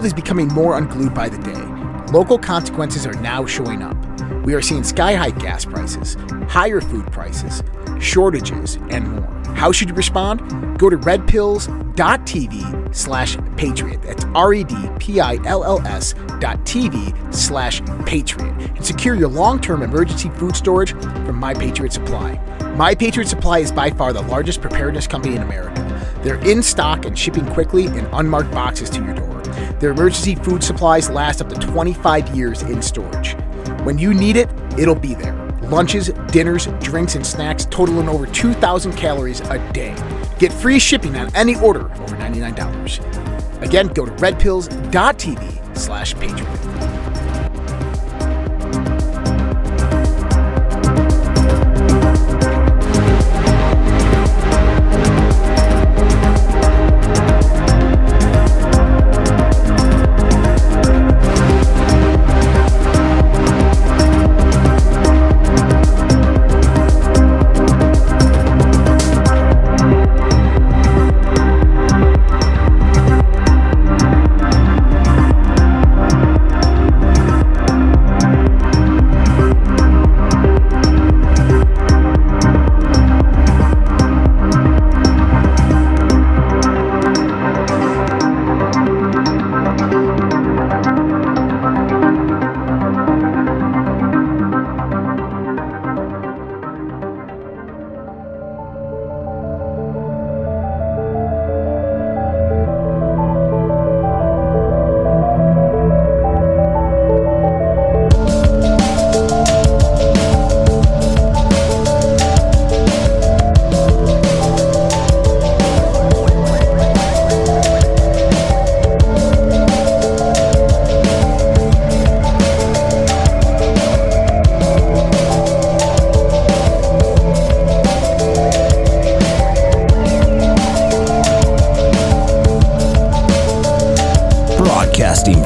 world is becoming more unglued by the day. Local consequences are now showing up. We are seeing sky-high gas prices, higher food prices, shortages, and more. How should you respond? Go to redpills.tv/patriot. That's redpills.tv/patriot. And secure your long-term emergency food storage from My Patriot Supply. My Patriot Supply is by far the largest preparedness company in America. They're in stock and shipping quickly in unmarked boxes to your door. Their emergency food supplies last up to 25 years in storage. When you need it, it'll be there. Lunches, dinners, drinks, and snacks totaling over 2,000 calories a day. Get free shipping on any order over $99. Again, go to redpills.tv/patriot.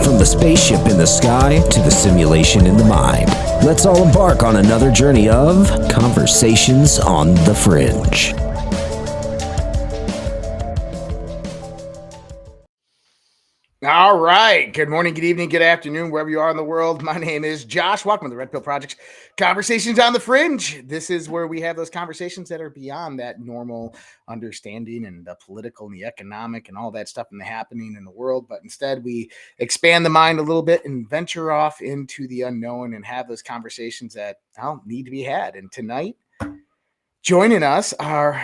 From the spaceship in the sky to the simulation in the mind. Let's all embark on another journey of Conversations on the Fringe. All right. Good morning, good evening, good afternoon, wherever you are in the world. My name is Josh. Welcome to the Red Pill Project's Conversations on the Fringe. This is where we have those conversations that are beyond that normal understanding and the political and the economic and all that stuff and the happening in the world. But instead, we expand the mind a little bit and venture off into the unknown and have those conversations that need to be had. And tonight, joining us are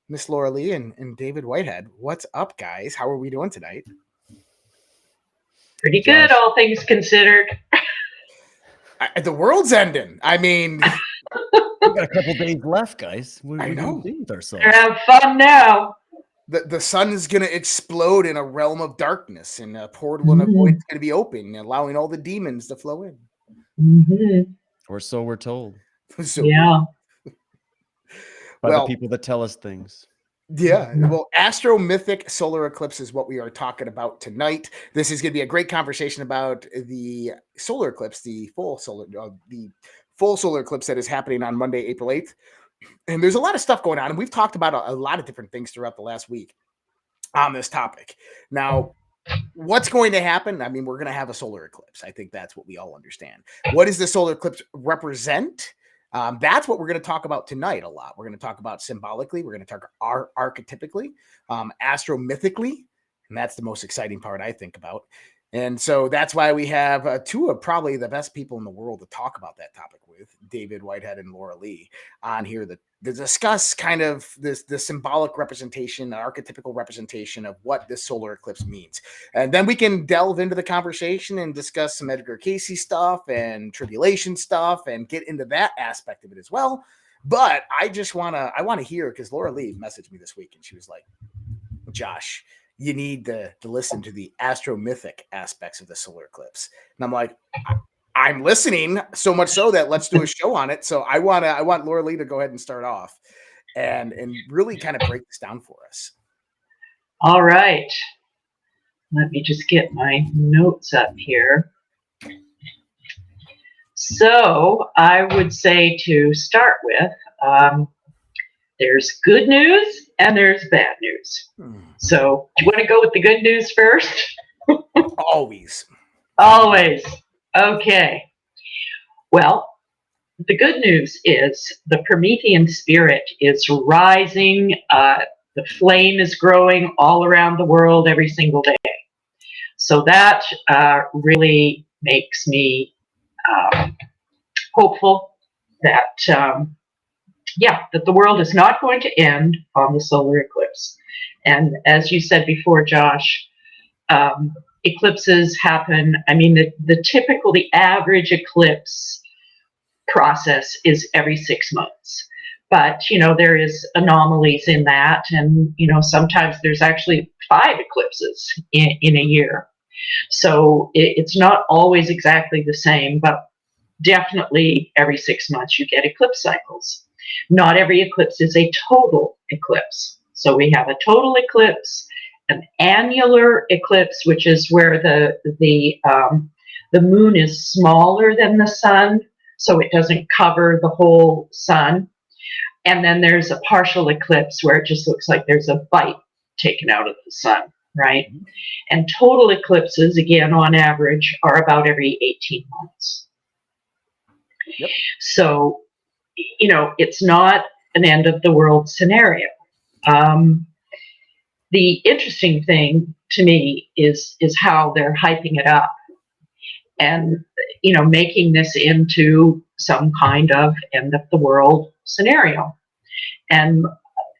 Miss Loralee and David Whitehead. What's up, guys? How are we doing tonight? Pretty good, all things considered. The world's ending. I mean, we got a couple days left, guys. I know. With ourselves. Have fun now. The sun is going to explode in a realm of darkness, and a portal and a void is going to be open, allowing all the demons to flow in. Or so we're told. Yeah. By the people that tell us things. Yeah, well, Astro-Mythic solar eclipse is what we are talking about tonight. This is going to be a great conversation about the solar eclipse, the full solar eclipse that is happening on Monday, April 8th. And there's a lot of stuff going on, and we've talked about a lot of different things throughout the last week on this topic. Now, what's going to happen? I mean, we're going to have a solar eclipse. I think that's what we all understand. What does the solar eclipse represent? That's what we're going to talk about tonight a lot. We're going to talk about symbolically. We're going to talk archetypically, astro-mythically, and that's the most exciting part I think about. And so that's why we have two of probably the best people in the world to talk about that topic with, David Whitehead and Loralee, on here to discuss kind of the symbolic representation, the archetypical representation of what this solar eclipse means. And then we can delve into the conversation and discuss some Edgar Cayce stuff and tribulation stuff and get into that aspect of it as well. But I want to hear, because Loralee messaged me this week and she was like, Josh, you need to listen to the astro-mythic aspects of the solar eclipse. And I'm like, I'm listening, so much so that let's do a show on it. So I want Loralee to go ahead and start off and really kind of break this down for us. All right. Let me just get my notes up here. So I would say to start with, there's good news and there's bad news. So do you want to go with the good news first? Always. Always. Okay. Well, the good news is the Promethean spirit is rising. The flame is growing all around the world every single day. So that really makes me hopeful that, that the world is not going to end on the solar eclipse. And as you said before, Josh, eclipses happen. I mean, the average eclipse process is every 6 months. But, there is anomalies in that. And, sometimes there's actually 5 eclipses in a year. So it's not always exactly the same, but definitely every 6 months you get eclipse cycles. Not every eclipse is a total eclipse. So we have a total eclipse, an annular eclipse, which is where the moon is smaller than the sun, so it doesn't cover the whole sun. And then there's a partial eclipse where it just looks like there's a bite taken out of the sun, right? And total eclipses, again, on average, are about every 18 months. Yep. So, it's not an end of the world scenario. The interesting thing to me is how they're hyping it up and, making this into some kind of end of the world scenario. And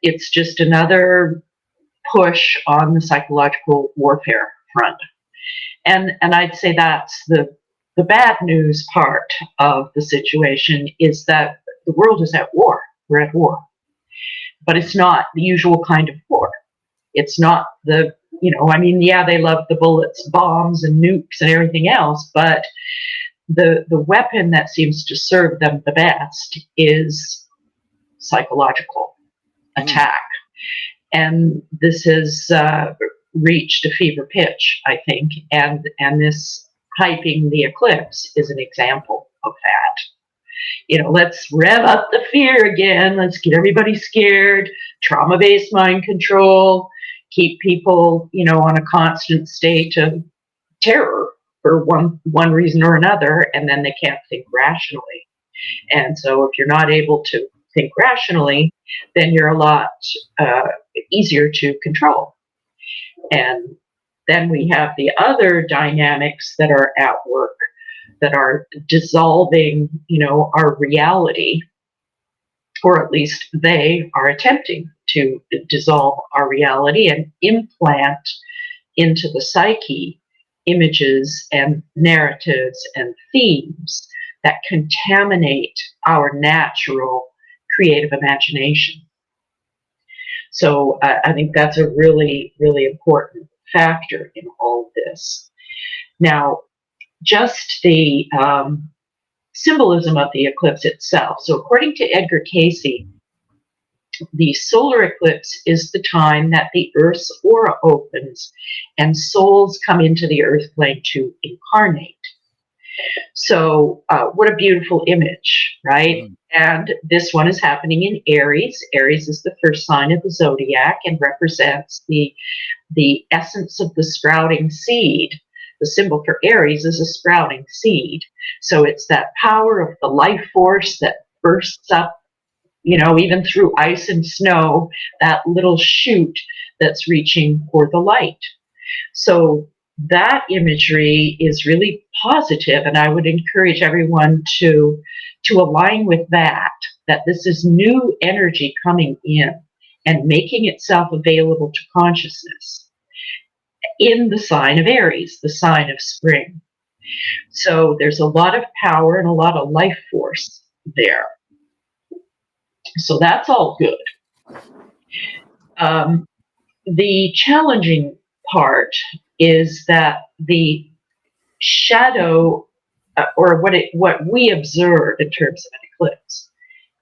it's just another push on the psychological warfare front. And I'd say that's the bad news part of the situation, is that the world is at war. We're at war. But it's not the usual kind of war. It's not they love the bullets, bombs, and nukes and everything else, but the weapon that seems to serve them the best is psychological attack. And this has reached a fever pitch, I think, and this hyping the eclipse is an example of that. Let's rev up the fear again. Let's get everybody scared. Trauma-based mind control. Keep people, on a constant state of terror for one reason or another, and then they can't think rationally. And so if you're not able to think rationally, then you're a lot easier to control. And then we have the other dynamics that are at work that are dissolving, our reality, or at least they are attempting to dissolve our reality and implant into the psyche images and narratives and themes that contaminate our natural creative imagination. So I think that's a really, really important factor in all of this. Now, just the symbolism of the eclipse itself. So according to Edgar Cayce, the solar eclipse is the time that the Earth's aura opens and souls come into the Earth plane to incarnate. So what a beautiful image, right? And this one is happening in Aries. Aries is the first sign of the zodiac and represents the essence of the sprouting seed. The symbol for Aries is a sprouting seed. So it's that power of the life force that bursts up, even through ice and snow, that little shoot that's reaching for the light. So that imagery is really positive, and I would encourage everyone to align with that this is new energy coming in and making itself available to consciousness in the sign of Aries, the sign of spring. So there's a lot of power and a lot of life force there. So that's all good. The challenging part is that the shadow, or what we observe in terms of an eclipse,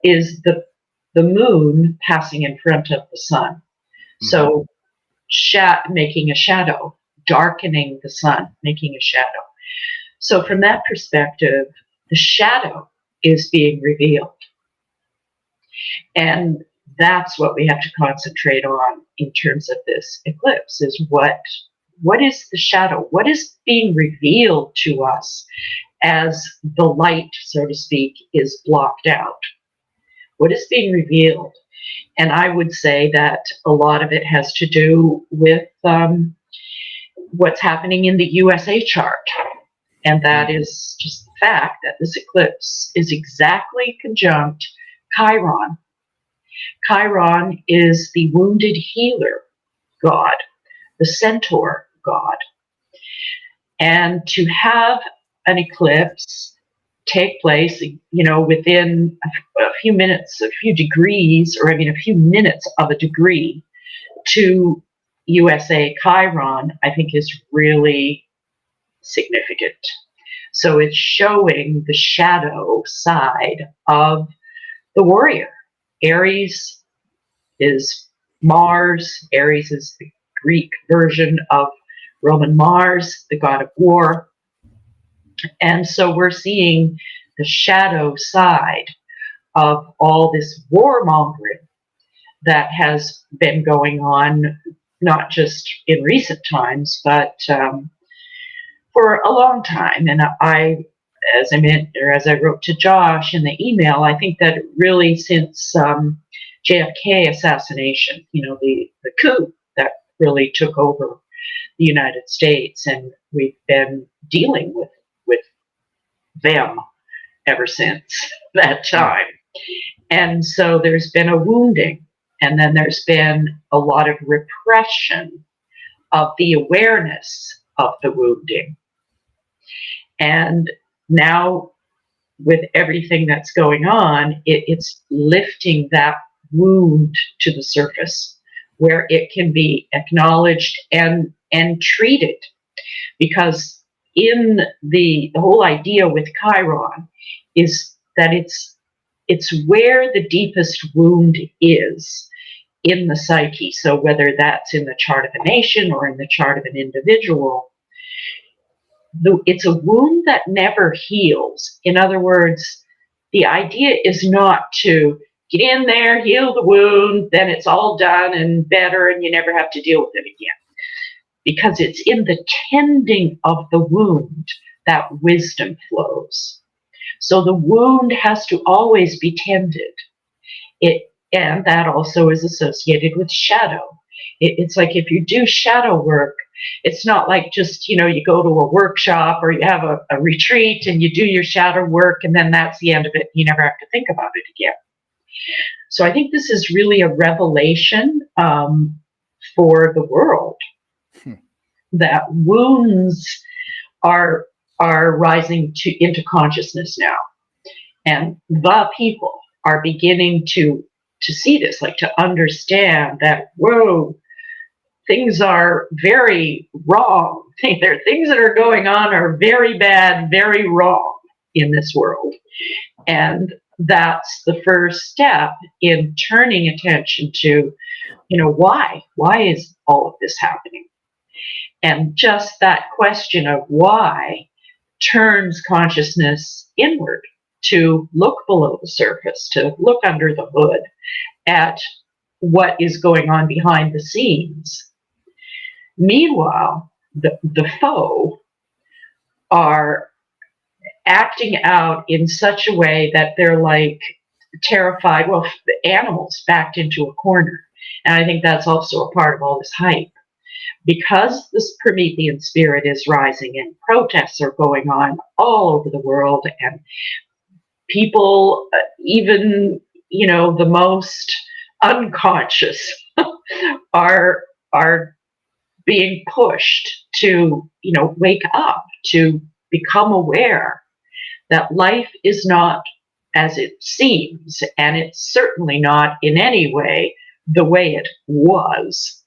is the moon passing in front of the sun. So making a shadow, darkening the sun, making a shadow. So from that perspective, the shadow is being revealed. And that's what we have to concentrate on in terms of this eclipse, is what what is the shadow? What is being revealed to us as the light, so to speak, is blocked out? What is being revealed? And I would say that a lot of it has to do with what's happening in the USA chart. And that is just the fact that this eclipse is exactly conjunct Chiron. Chiron is the wounded healer god, the centaur god. And to have an eclipse take place, within a few minutes, a few degrees, or a few minutes of a degree to USA Chiron, I think is really significant. So it's showing the shadow side of the warrior. Aries is Mars. Aries is the Greek version of Roman Mars, the god of war. And so we're seeing the shadow side of all this warmongering that has been going on, not just in recent times, but for a long time. And as I wrote to Josh in the email, I think that really since JFK assassination, the coup that really took over the United States, and we've been dealing with them ever since that time. And so there's been a wounding, and then there's been a lot of repression of the awareness of the wounding. And now, with everything that's going on, it's lifting that wound to the surface where it can be acknowledged and treated. Because in the whole idea with Chiron is that it's where the deepest wound is in the psyche. So whether that's in the chart of a nation or in the chart of an individual, it's a wound that never heals. In other words, the idea is not to get in there, heal the wound, then it's all done and better and you never have to deal with it again. Because it's in the tending of the wound that wisdom flows. So the wound has to always be tended. And that also is associated with shadow. It's like if you do shadow work, it's not like just, you go to a workshop or you have a retreat and you do your shadow work and then that's the end of it. You never have to think about it again. So I think this is really a revelation for the world, that wounds are rising into consciousness now. And the people are beginning to see this, like to understand that, whoa, things are very wrong. There are things that are going on are very bad, very wrong in this world. And that's the first step in turning attention to, why? Why is all of this happening? And just that question of why turns consciousness inward, to look below the surface, to look under the hood at what is going on behind the scenes. Meanwhile, the foe are acting out in such a way that they're like terrified, the animals backed into a corner. And I think that's also a part of all this hype. Because this Promethean spirit is rising and protests are going on all over the world, and people, even, the most unconscious are being pushed to, wake up, to become aware that life is not as it seems, and it's certainly not in any way the way it was.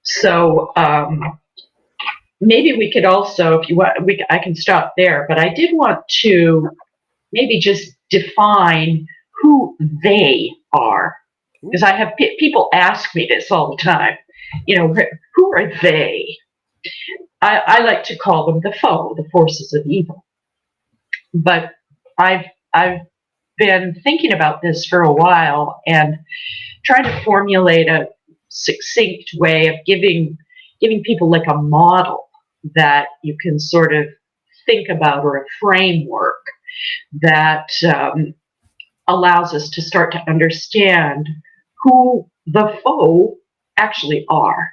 So maybe we could also, if you want, I can stop there, but I did want to maybe just define who they are, because I have people ask me this all the time. Who are they? I like to call them the foe, the forces of evil. But I've been thinking about this for a while and trying to formulate a succinct way of giving giving people like a model that you can sort of think about, or a framework that allows us to start to understand who the foe actually are.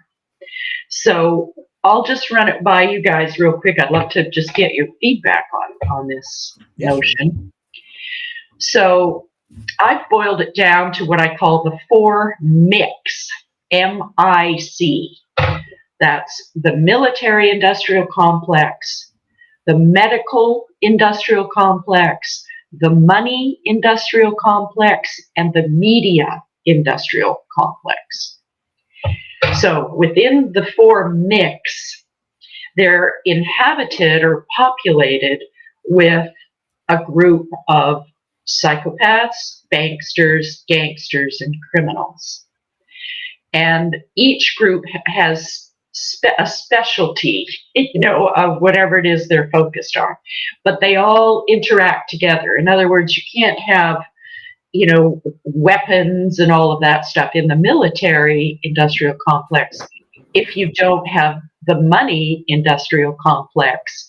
So I'll just run it by you guys real quick. I'd love to just get your feedback on this notion. So I've boiled it down to what I call the 4 MICs, M-I-C. That's the military industrial complex, the medical industrial complex, the money industrial complex, and the media industrial complex. So within the 4 MICs, they're inhabited or populated with a group of psychopaths, banksters, gangsters, and criminals. And each group has a specialty, of whatever it is they're focused on. But they all interact together. In other words, you can't have weapons and all of that stuff in the military industrial complex if you don't have the money industrial complex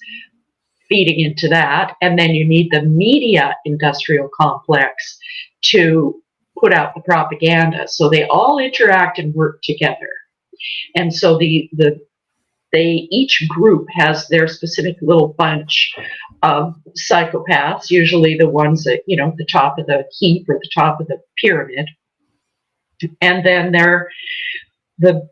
feeding into that. And then you need the media industrial complex to put out the propaganda. So they all interact and work together. And so each group has their specific little bunch of psychopaths, usually the ones that, the top of the heap or the top of the pyramid. And then they're the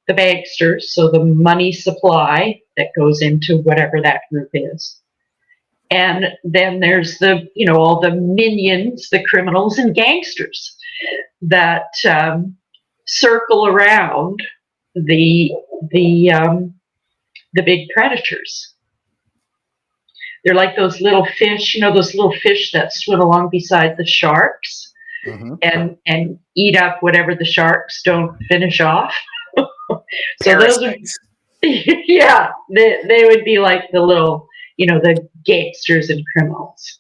banksters, so the money supply that goes into whatever that group is. And then there's all the minions, the criminals and gangsters that circle around the big predators. They're like those little fish, those little fish that swim along beside the sharks, and eat up whatever the sharks don't finish off. So those are, yeah, they would be like the little, the gangsters and criminals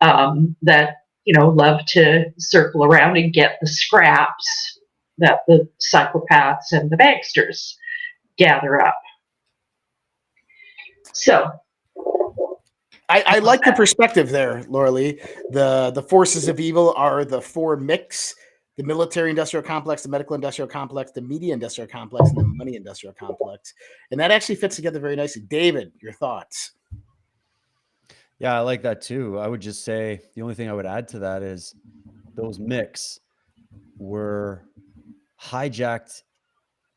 that, love to circle around and get the scraps that the psychopaths and the banksters gather up. So I like the perspective there, Loralee. The forces of evil are the 4 MICs: the military industrial complex, the medical industrial complex, the media industrial complex, and the money industrial complex. And that actually fits together very nicely. David, your thoughts? Yeah, I like that too. I would just say the only thing I would add to that is those MICs were hijacked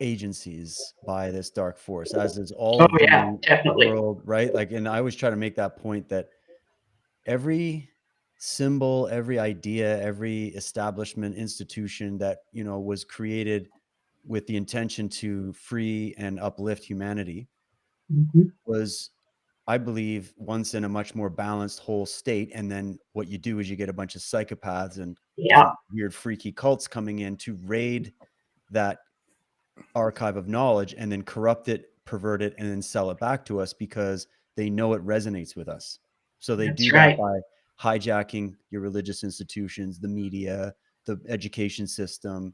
agencies by this dark force, as is all of the world, right? Like, and I always try to make that point that every symbol, every idea, every establishment, institution that, was created with the intention to free and uplift humanity was, I believe, once in a much more balanced whole state. And then what you do is you get a bunch of psychopaths and weird freaky cults coming in to raid that archive of knowledge and then corrupt it, pervert it, and then sell it back to us because they know it resonates with us. So they do that by hijacking your religious institutions, the media, the education system,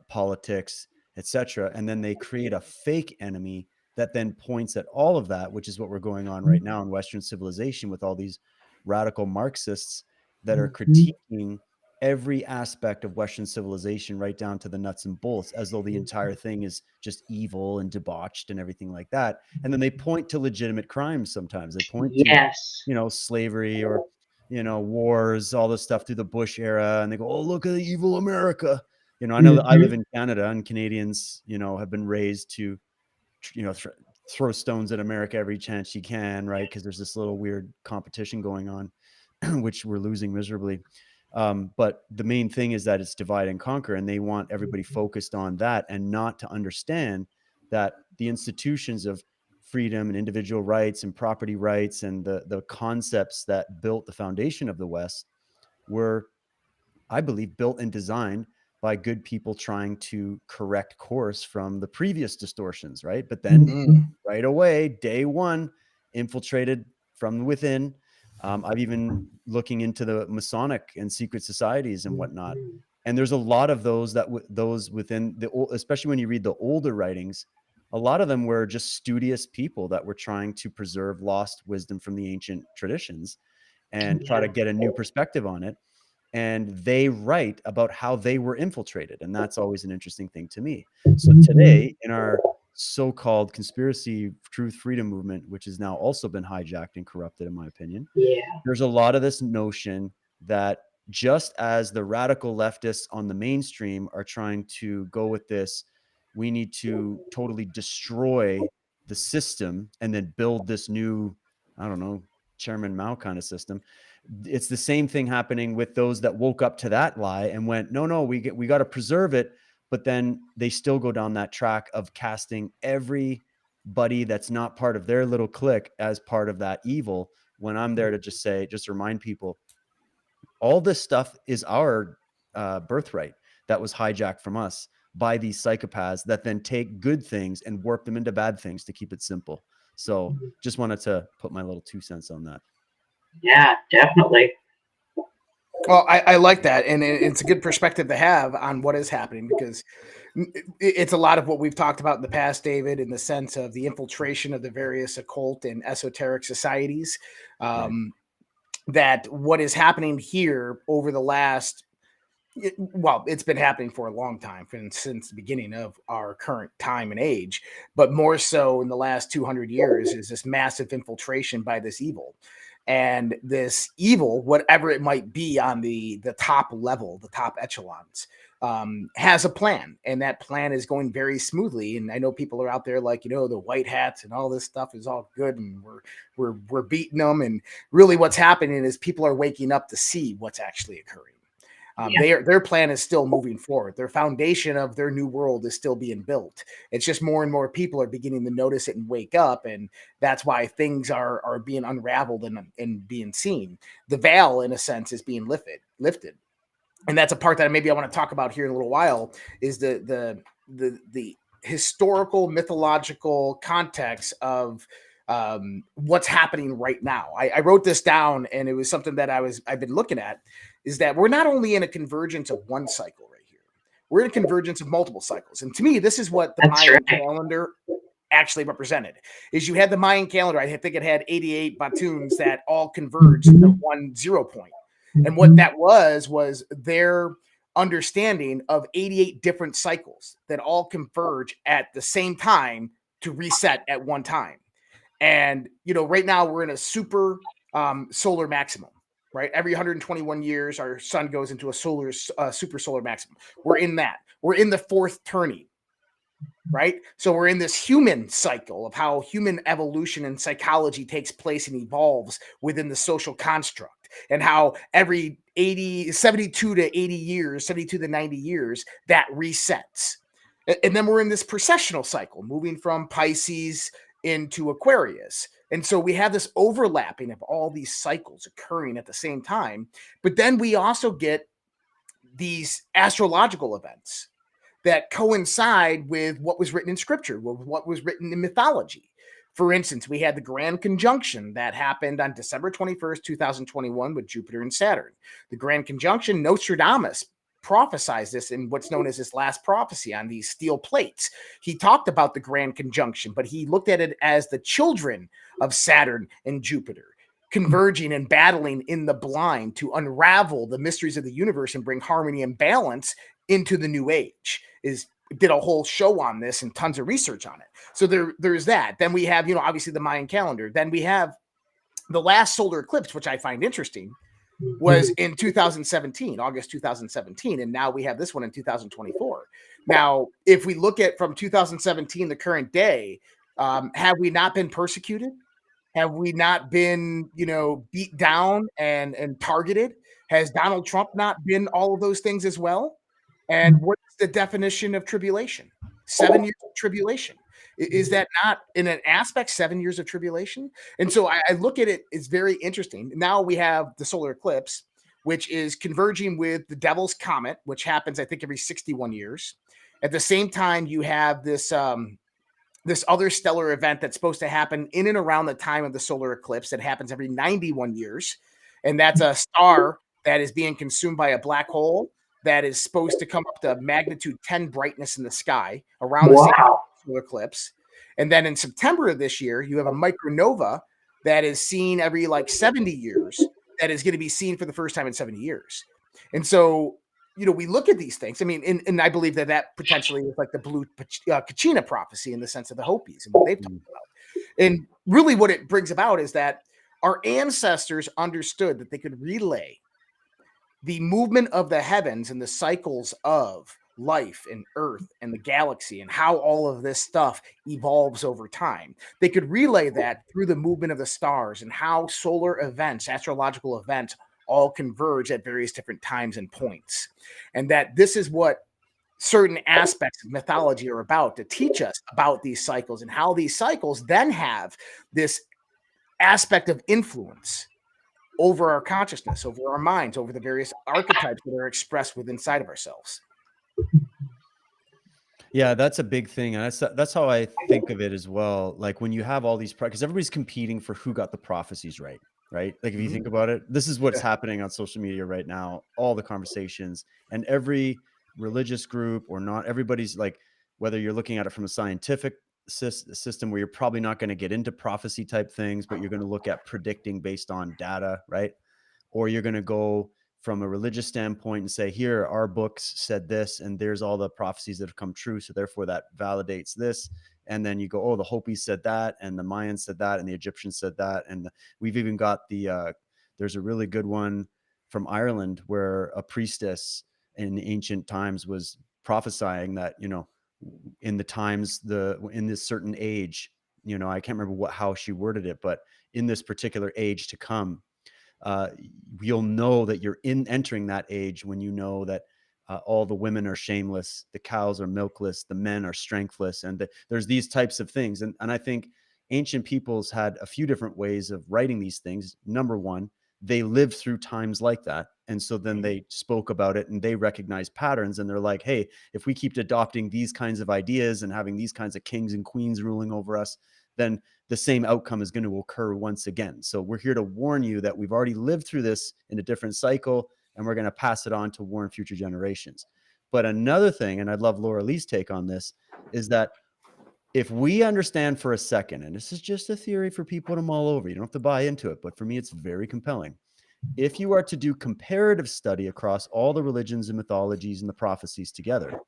politics, etc. And then they create a fake enemy that then points at all of that, which is what we're going on right now in Western civilization with all these radical Marxists that are critiquing every aspect of Western civilization right down to the nuts and bolts, as though the entire thing is just evil and debauched and everything like that. And then they point to legitimate crimes. Sometimes they point to, slavery or, wars, all this stuff through the Bush era. And they go, oh, look at the evil America. I know that I live in Canada, and Canadians, have been raised to, throw stones at America every chance you can, right? Because there's this little weird competition going on, which we're losing miserably. But the main thing is that it's divide and conquer, and they want everybody focused on that and not to understand that the institutions of freedom and individual rights and property rights and the concepts that built the foundation of the West were, I believe, built and designed by good people trying to correct course from the previous distortions, right? But then right away, day one, infiltrated from within. I've even looking into the Masonic and secret societies and whatnot. And there's a lot of those those within especially when you read the older writings, a lot of them were just studious people that were trying to preserve lost wisdom from the ancient traditions and try to get a new perspective on it. And they write about how they were infiltrated. And that's always an interesting thing to me. So today, in our so-called conspiracy truth freedom movement, which has now also been hijacked and corrupted, in my opinion, there's a lot of this notion that just as the radical leftists on the mainstream are trying to go with this, we need to totally destroy the system and then build this new, I don't know, Chairman Mao kind of system. It's the same thing happening with those that woke up to that lie and went, no, we got to preserve it. But then they still go down that track of casting everybody that's not part of their little clique as part of that evil. When I'm there to just remind people, all this stuff is our birthright that was hijacked from us by these psychopaths that then take good things and warp them into bad things to keep it simple. So just wanted to put my little 2 cents on that. Yeah, definitely. Well, I like that, and it's a good perspective to have on what is happening, because it's a lot of what we've talked about in the past, David, in the sense of the infiltration of the various occult and esoteric societies. That what is happening here over the last, well, it's been happening for a long time, since the beginning of our current time and age, but more so in the last 200 years, is this massive infiltration by this evil. And this evil, whatever it might be on the top level, the top echelons, has a plan, and that plan is going very smoothly. And I know people are out there like, the white hats and all this stuff is all good, and we're beating them. And really, what's happening is people are waking up to see what's actually occurring. Their plan is still moving forward. Their foundation of their new world is still being built. It's just more and more people are beginning to notice it and wake up, and that's why things are being unraveled and being seen. The veil, in a sense, is being lifted, and that's a part that maybe I want to talk about here in a little while. Is the historical, mythological context of what's happening right now. I wrote this down, and it was something that I've been looking at. Is that we're not only in a convergence of one cycle right here, we're in a convergence of multiple cycles. And to me, this is what the Mayan calendar actually represented. Is you had the Mayan calendar, I think it had 88 batuns that all converged to 1 0 point. And what that was their understanding of 88 different cycles that all converge at the same time to reset at one time. And, right now we're in a super solar maximum. Right, every 121 years, our sun goes into a super solar maximum. We're in that. We're in the fourth turning, right? So we're in this human cycle of how human evolution and psychology takes place and evolves within the social construct, and how every 72 to 80 years, 72 to 90 years, that resets. And then we're in this precessional cycle, moving from Pisces into Aquarius. And so we have this overlapping of all these cycles occurring at the same time. But then we also get these astrological events that coincide with what was written in scripture, with what was written in mythology. For instance, we had the Grand Conjunction that happened on December 21st, 2021 with Jupiter and Saturn. The Grand Conjunction, Nostradamus prophesized this in what's known as his last prophecy on these steel plates. He talked about the Grand Conjunction, but he looked at it as the children of Saturn and Jupiter converging and battling in the blind to unravel the mysteries of the universe and bring harmony and balance into the new age. Did a whole show on this and tons of research on it. So there's that. Then we have, obviously the Mayan calendar. Then we have the last solar eclipse, which I find interesting, was in 2017, August 2017, and now we have this one in 2024. Now, if we look at from 2017, the current day, have we not been persecuted? Have we not been, beat down and targeted? Has Donald Trump not been all of those things as well? And what's the definition of tribulation? 7 years of tribulation. Is that not, in an aspect, 7 years of tribulation? And so I look at it, it's very interesting. Now we have the solar eclipse, which is converging with the Devil's Comet, which happens, I think, every 61 years. At the same time, you have this this other stellar event that's supposed to happen in and around the time of the solar eclipse that happens every 91 years. And that's a star that is being consumed by a black hole that is supposed to come up to magnitude 10 brightness in the sky around the same solar eclipse. And then in September of this year, you have a micronova that is seen every like 70 years, that is going to be seen for the first time in 70 years. And so, we look at these things. I mean, and I believe that potentially is like the blue Kachina prophecy in the sense of the Hopis and what they've talked about. And really what it brings about is that our ancestors understood that they could relay the movement of the heavens and the cycles of life and earth and the galaxy and how all of this stuff evolves over time. They could relay that through the movement of the stars and how solar events, astrological events, all converge at various different times and points. And that this is what certain aspects of mythology are about, to teach us about these cycles and how these cycles then have this aspect of influence over our consciousness, over our minds, over the various archetypes that are expressed within inside of ourselves. Yeah, that's a big thing. And that's how I think of it as well. Like when you have all these, because everybody's competing for who got the prophecies right? Like if you think about it, this is what's happening on social media right now, all the conversations, and every religious group or not, everybody's like, whether you're looking at it from a scientific system where you're probably not going to get into prophecy type things, but you're going to look at predicting based on data, right? Or you're going to go from a religious standpoint and say, here, our books said this, and there's all the prophecies that have come true. So therefore that validates this. And then you go, oh, the Hopis said that, and the Mayans said that, and the Egyptians said that. And we've even got there's a really good one from Ireland where a priestess in ancient times was prophesying that, in the times, in this certain age, I can't remember how she worded it, but in this particular age to come, you'll know that you're entering that age when you know that all the women are shameless, the cows are milkless, the men are strengthless, and there's these types of things. And I think ancient peoples had a few different ways of writing these things. Number one, they lived through times like that. And so then they spoke about it and they recognized patterns, and they're like, hey, if we keep adopting these kinds of ideas and having these kinds of kings and queens ruling over us, then the same outcome is going to occur once again. So we're here to warn you that we've already lived through this in a different cycle, and we're going to pass it on to warn future generations. But another thing, and I'd love Loralee's take on this, is that if we understand for a second, and this is just a theory for people to mull over, you don't have to buy into it, but for me, it's very compelling. If you are to do comparative study across all the religions and mythologies and the prophecies together,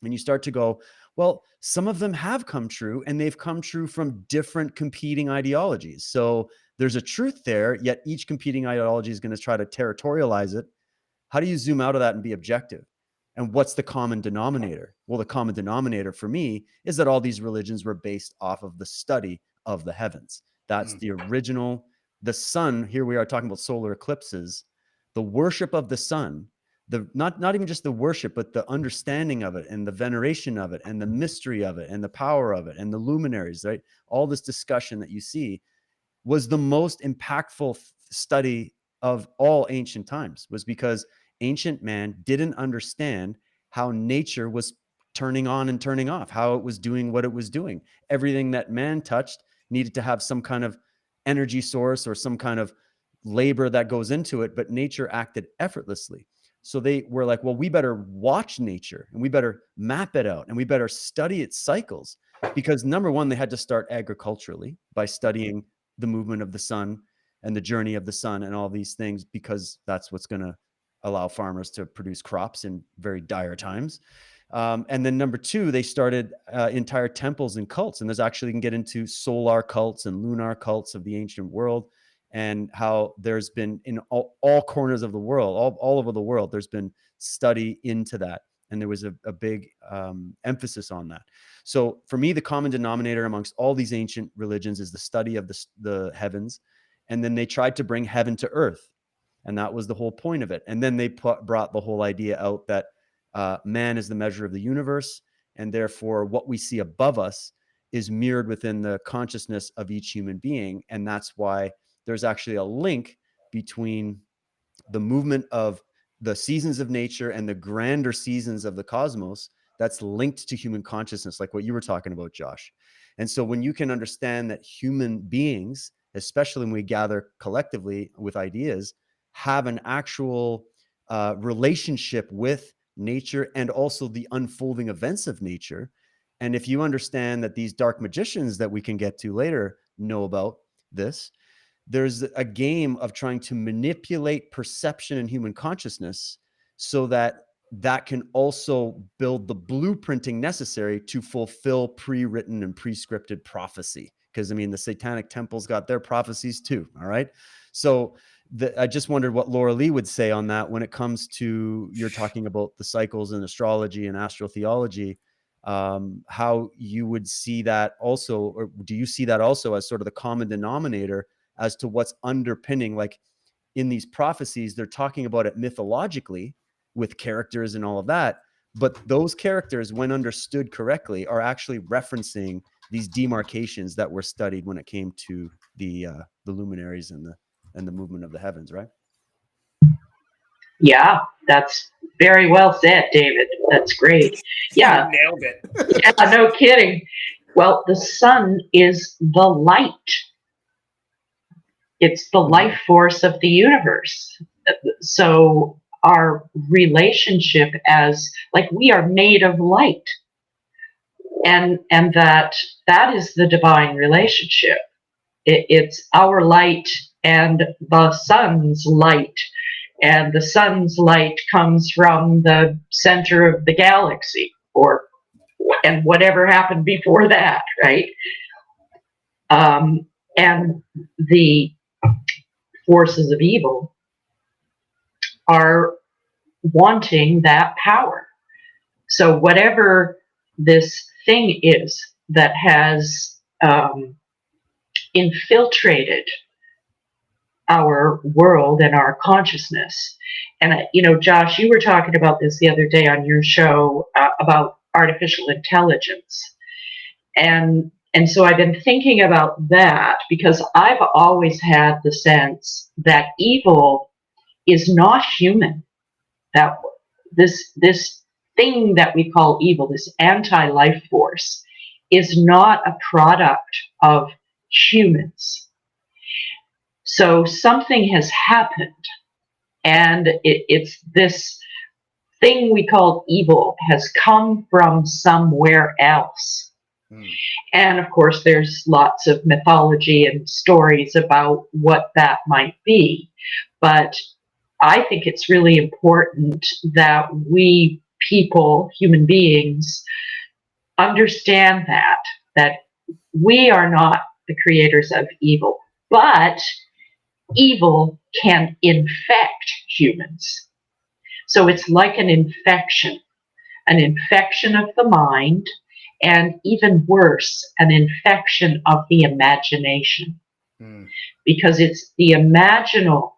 and you start to go, well, some of them have come true, and they've come true from different competing ideologies. So there's a truth there, yet each competing ideology is going to try to territorialize it. How do you zoom out of that and be objective? And what's the common denominator? Well, the common denominator for me is that all these religions were based off of the study of the heavens. That's the original, the sun. Here we are talking about solar eclipses, the worship of the sun, not even just the worship, but the understanding of it and the veneration of it and the mystery of it and the power of it and the luminaries, right? All this discussion that you see was the most impactful study of all ancient times, was because ancient man didn't understand how nature was turning on and turning off, how it was doing what it was doing. Everything that man touched needed to have some kind of energy source or some kind of labor that goes into it, but nature acted effortlessly. So they were like, well, we better watch nature and we better map it out and we better study its cycles, because number one, they had to start agriculturally by studying the movement of the sun and the journey of the sun and all these things, because that's what's going to allow farmers to produce crops in very dire times. And then number two, they started entire temples and cults. And there's actually, you can get into solar cults and lunar cults of the ancient world, and how there's been in all corners of the world, all over the world, there's been study into that. And there was a big emphasis on that. So for me, the common denominator amongst all these ancient religions is the study of the heavens. And then they tried to bring heaven to earth. And that was the whole point of it. And then they brought the whole idea out that man is the measure of the universe. And therefore, what we see above us is mirrored within the consciousness of each human being. And that's why there's actually a link between the movement of the seasons of nature and the grander seasons of the cosmos that's linked to human consciousness, like what you were talking about, Josh. And so when you can understand that human beings, especially when we gather collectively with ideas, have an actual relationship with nature and also the unfolding events of nature, And if you understand that these dark magicians that we can get to later know about this, there's a game of trying to manipulate perception and human consciousness so that that can also build the blueprinting necessary to fulfill pre-written and pre-scripted prophecy. Because I mean, the Satanic Temple's got their prophecies too. All right. So I just wondered what Loralee would say on that when it comes to, you're talking about the cycles in astrology and astrotheology, how you would see that also, or do you see that also as sort of the common denominator as to what's underpinning, like in these prophecies, they're talking about it mythologically with characters and all of that. But those characters, when understood correctly, are actually referencing these demarcations that were studied when it came to the luminaries and the movement of the heavens, right? Yeah, that's very well said, David. That's great. Yeah. You nailed it. Yeah, no kidding. Well, the sun is the light. It's the life force of the universe. So our relationship as, like, we are made of light. And that is the divine relationship. It's our light and the sun's light. And the sun's light comes from the center of the galaxy, and whatever happened before that, right? And the forces of evil are wanting that power. So whatever this thing is that has infiltrated our world and our consciousness. And, Josh, you were talking about this the other day on your show about artificial intelligence. And so I've been thinking about that because I've always had the sense that evil is not human. That this thing that we call evil, this anti-life force, is not a product of humans. So something has happened, and it's this thing we call evil has come from somewhere else. And of course, there's lots of mythology and stories about what that might be. But I think it's really important that we people, human beings, understand that we are not the creators of evil, but evil can infect humans. So it's like an infection of the mind, and even worse, an infection of the imagination. Because it's the imaginal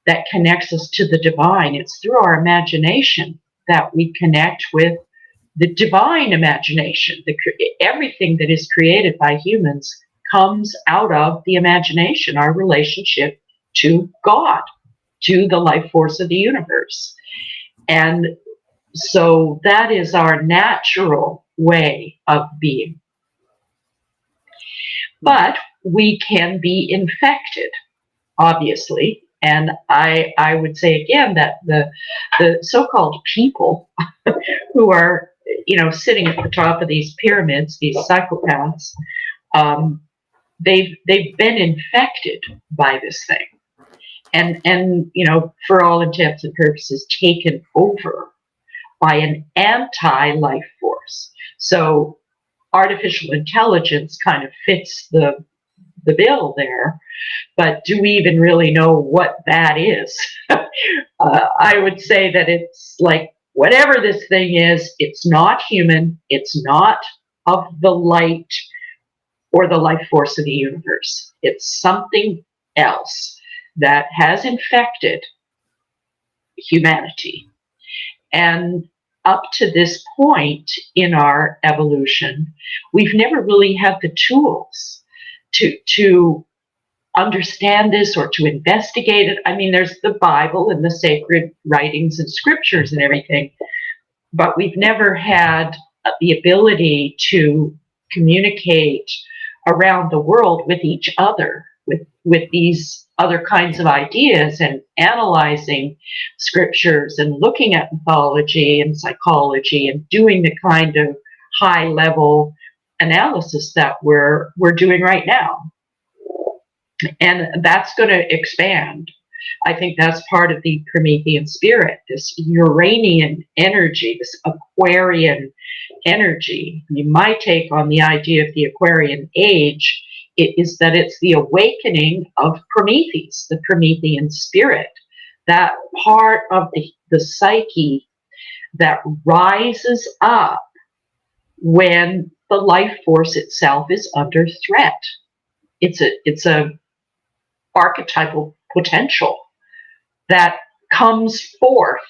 that connects us to the divine. It's through our imagination that we connect with the divine imagination. Everything that is created by humans comes out of the imagination, our relationship to God, to the life force of the universe. And so that is our natural way of being. But we can be infected, obviously. And I would say again that the so-called people who are, sitting at the top of these pyramids, these psychopaths, they've been infected by this thing, and for all intents and purposes, taken over by an anti-life force. So artificial intelligence kind of fits the bill there, but do we even really know what that is? I would say that it's like, whatever this thing is, it's not human, it's not of the light or the life force of the universe. It's something else that has infected humanity. And up to this point in our evolution, we've never really had the tools to understand this or to investigate it. I mean, there's the Bible and the sacred writings and scriptures and everything, but we've never had the ability to communicate around the world with each other, with these other kinds of ideas, and analyzing scriptures and looking at mythology and psychology and doing the kind of high level analysis that we're doing right now. And that's going to expand. I think that's part of the Promethean spirit, this Uranian energy, this Aquarian energy. My take on the idea of the Aquarian age is that it's the awakening of Prometheus, the Promethean spirit, that part of the psyche that rises up when the life force itself is under threat. It's a archetypal potential that comes forth,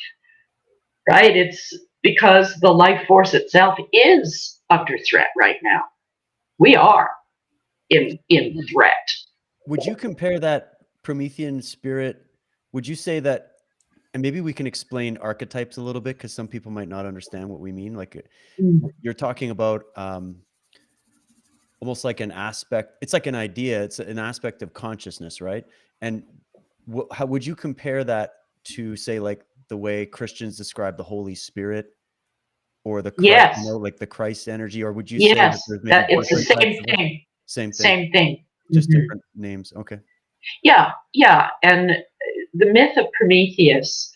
right? It's because the life force itself is under threat right now. We are in threat. Would you compare that Promethean spirit? Would you say that, and maybe we can explain archetypes a little bit, because some people might not understand what we mean. Like you're talking about almost like an aspect. It's like an idea. It's an aspect of consciousness, right? And how would you compare that to, say, like the way Christians describe the Holy Spirit or the Christ, yes, like the Christ energy? Or would you yes, say that there's maybe it's the same thing. Same thing. Same thing. Just different names. Okay. Yeah. And the myth of Prometheus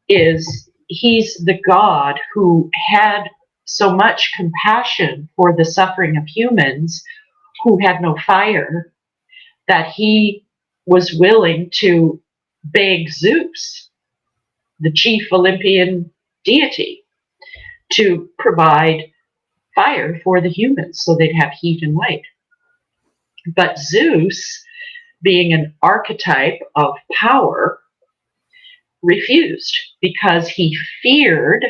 is he's the god who had so much compassion for the suffering of humans who had no fire that he was willing to beg Zeus, the chief Olympian deity, to provide fire for the humans so they'd have heat and light. But Zeus, being an archetype of power, refused because he feared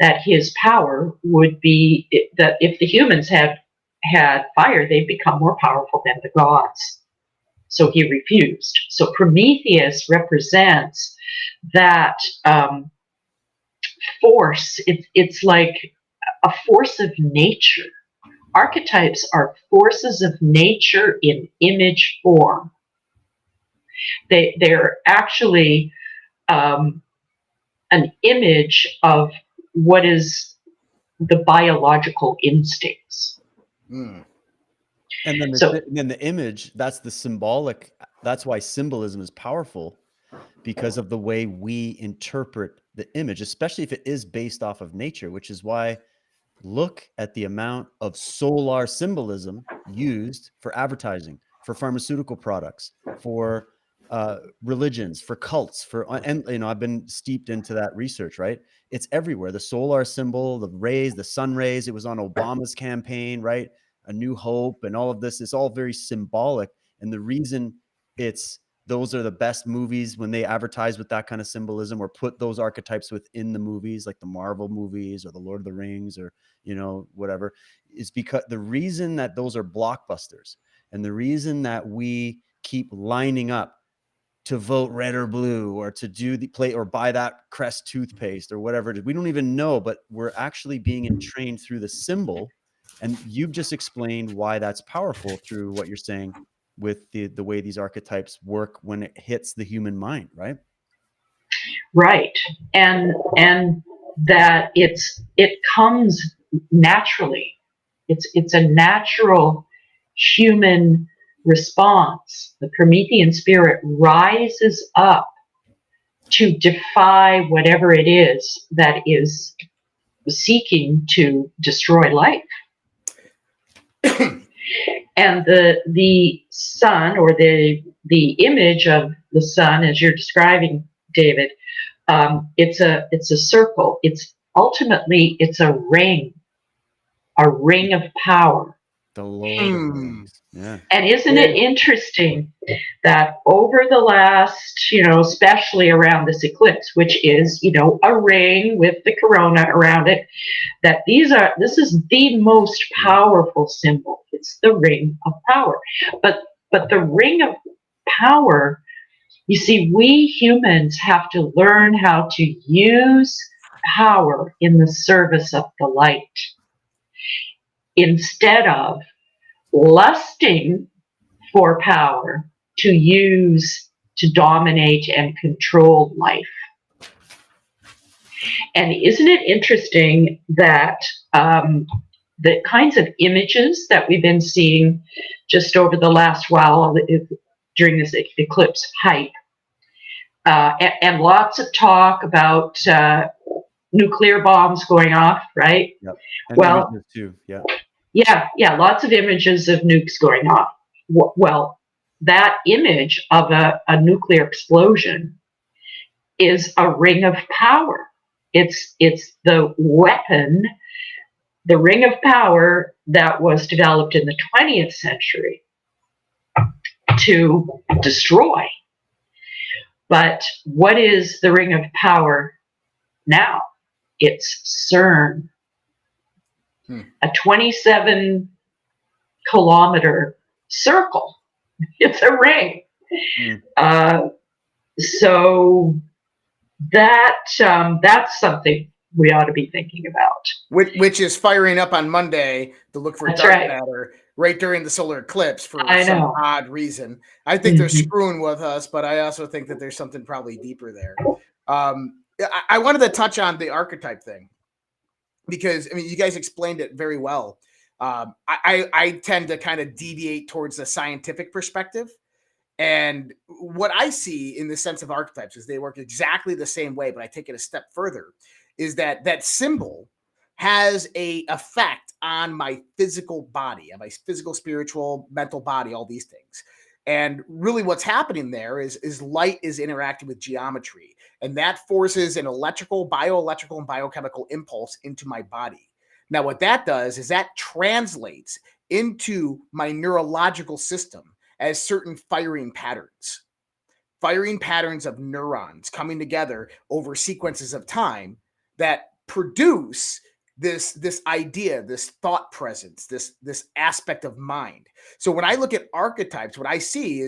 that his power would be, that if the humans had fire, they'd become more powerful than the gods. So he refused. So Prometheus represents that force. It's like a force of nature. Archetypes are forces of nature in image form. They're actually an image of what is the biological instincts. Mm. And then the image, that's the symbolic. That's why symbolism is powerful, because of the way we interpret the image, especially if it is based off of nature, which is why look at the amount of solar symbolism used for advertising, for pharmaceutical products, for religions, for cults, and I've been steeped into that research, right? It's everywhere. The solar symbol, the rays, the sun rays, it was on Obama's campaign, right? A New Hope and all of this is all very symbolic. And the reason those are the best movies when they advertise with that kind of symbolism, or put those archetypes within the movies, like the Marvel movies or the Lord of the Rings, or, whatever, is because the reason that those are blockbusters, and the reason that we keep lining up to vote red or blue, or to do the play or buy that Crest toothpaste or whatever it is, we don't even know, but we're actually being entrained through the symbol. And you've just explained why that's powerful through what you're saying with the way these archetypes work when it hits the human mind, right? Right. And that it comes naturally. It's a natural human response. The Promethean spirit rises up to defy whatever it is that is seeking to destroy life. And the sun, or the image of the sun, as you're describing, David, it's a circle. It's ultimately a ring of power. The Lord of the Rings. Yeah. And isn't it interesting that over the last, especially around this eclipse, which is, a ring with the corona around it, that this is the most powerful symbol. It's the ring of power. But the ring of power, you see, we humans have to learn how to use power in the service of the light, instead of lusting for power to use to dominate and control life. And isn't it interesting that the kinds of images that we've been seeing just over the last while during this eclipse hype, and lots of talk about nuclear bombs going off, right? Yep. And Well, images too. Yeah. yeah, lots of images of nukes going off. Well, that image of a nuclear explosion is a ring of power. It's the weapon, the ring of power that was developed in the 20th century to destroy. But what is the ring of power now? It's CERN, a 27-kilometer circle. It's a ring. So that's something we ought to be thinking about. Which is firing up on Monday to look for That's dark right. matter right during the solar eclipse for I some know. odd reason. I think they're Mhm. screwing with us, but I also think that there's something probably deeper there. I wanted to touch on the archetype thing because, I mean, you guys explained it very well. I tend to kind of deviate towards the scientific perspective. And what I see in the sense of archetypes is they work exactly the same way, but I take it a step further, is that that symbol has a effect on my physical body, on my physical, spiritual, mental body, all these things. And really what's happening there is light is interacting with geometry, and that forces an electrical, bioelectrical, and biochemical impulse into my body. Now, what that does is that translates into my neurological system as certain firing patterns of neurons coming together over sequences of time that produce this idea, this thought presence, this aspect of mind. So when I look at archetypes, what I see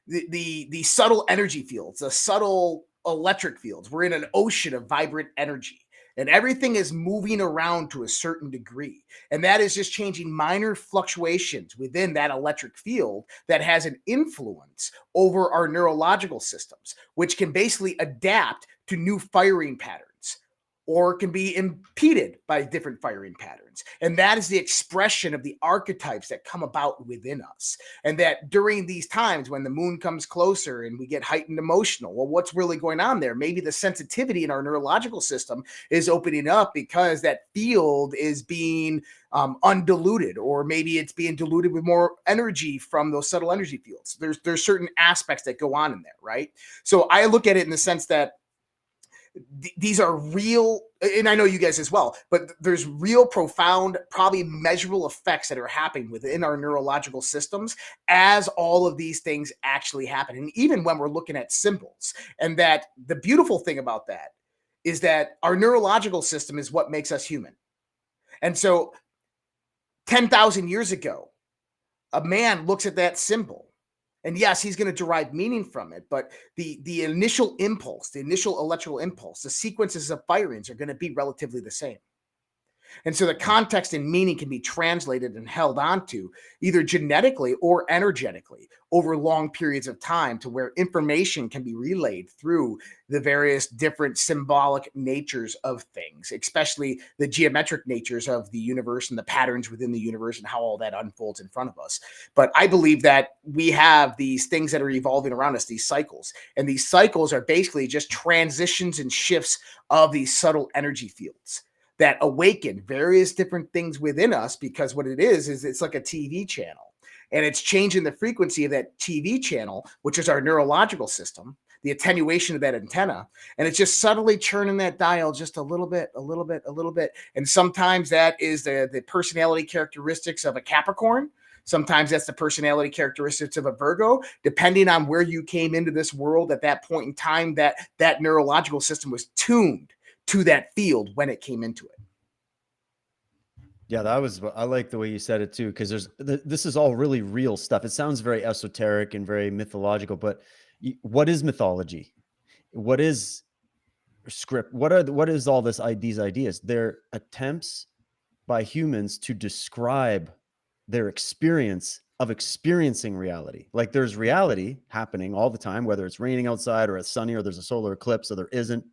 the subtle energy fields, the subtle electric fields. We're in an ocean of vibrant energy, and everything is moving around to a certain degree. And that is just changing minor fluctuations within that electric field that has an influence over our neurological systems, which can basically adapt to new firing patterns or can be impeded by different firing patterns. And that is the expression of the archetypes that come about within us. And that during these times when the moon comes closer and we get heightened emotional, well, what's really going on there? Maybe the sensitivity in our neurological system is opening up because that field is being undiluted, or maybe it's being diluted with more energy from those subtle energy fields. There's certain aspects that go on in there, right? So I look at it in the sense that these are real, and I know you guys as well, but there's real profound, probably measurable effects that are happening within our neurological systems as all of these things actually happen. And even when we're looking at symbols, and that the beautiful thing about that is that our neurological system is what makes us human. And so 10,000 years ago, a man looks at that symbol, and yes, he's going to derive meaning from it, but the initial impulse, the initial electrical impulse, the sequences of firings are going to be relatively the same. And so the context and meaning can be translated and held onto either genetically or energetically over long periods of time, to where information can be relayed through the various different symbolic natures of things, especially the geometric natures of the universe and the patterns within the universe and how all that unfolds in front of us. But I believe that we have these things that are evolving around us, these cycles, and these cycles are basically just transitions and shifts of these subtle energy fields that awaken various different things within us, because what it is it's like a TV channel, and it's changing the frequency of that TV channel, which is our neurological system, the attenuation of that antenna, and it's just subtly churning that dial just a little bit, a little bit, a little bit. And sometimes that is the personality characteristics of a Capricorn. Sometimes that's the personality characteristics of a Virgo, depending on where you came into this world at that point in time, that neurological system was tuned to that field when it came into it. Yeah, I like the way you said it too, because this is all really real stuff. It sounds very esoteric and very mythological, but what is mythology? What is script? What is all these ideas? They're attempts by humans to describe their experience of experiencing reality. Like there's reality happening all the time, whether it's raining outside or it's sunny or there's a solar eclipse or there isn't.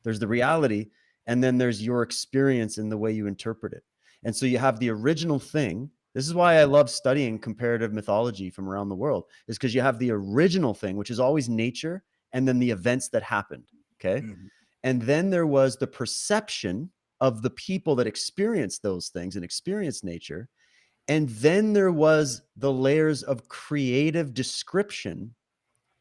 There's the reality, and then there's your experience in the way you interpret it. And so you have the original thing. This is why I love studying comparative mythology from around the world, is because you have the original thing, which is always nature, and then the events that happened. Okay. Mhm. And then there was the perception of the people that experienced those things and experienced nature. And then there was the layers of creative description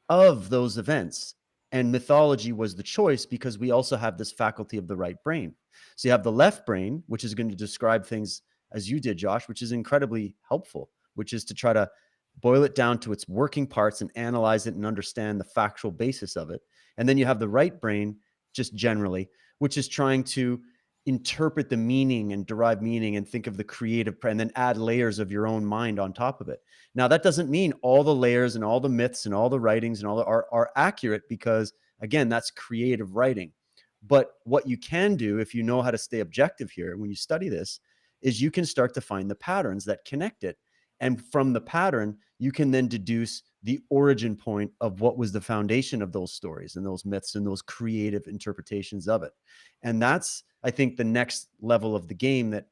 of those events. And mythology was the choice because we also have this faculty of the right brain. So you have the left brain, which is going to describe things as you did, Josh, which is incredibly helpful, which is to try to boil it down to its working parts and analyze it and understand the factual basis of it. And then you have the right brain, just generally, which is trying to interpret the meaning and derive meaning and think of the creative, and then add layers of your own mind on top of it. Now, that doesn't mean all the layers and all the myths and all the writings and all the are accurate, because again, that's creative writing. But what you can do, if you know how to stay objective here, when you study this, is you can start to find the patterns that connect it. And from the pattern, you can then deduce the origin point of what was the foundation of those stories and those myths and those creative interpretations of it. And that's, I think, the next level of the game, that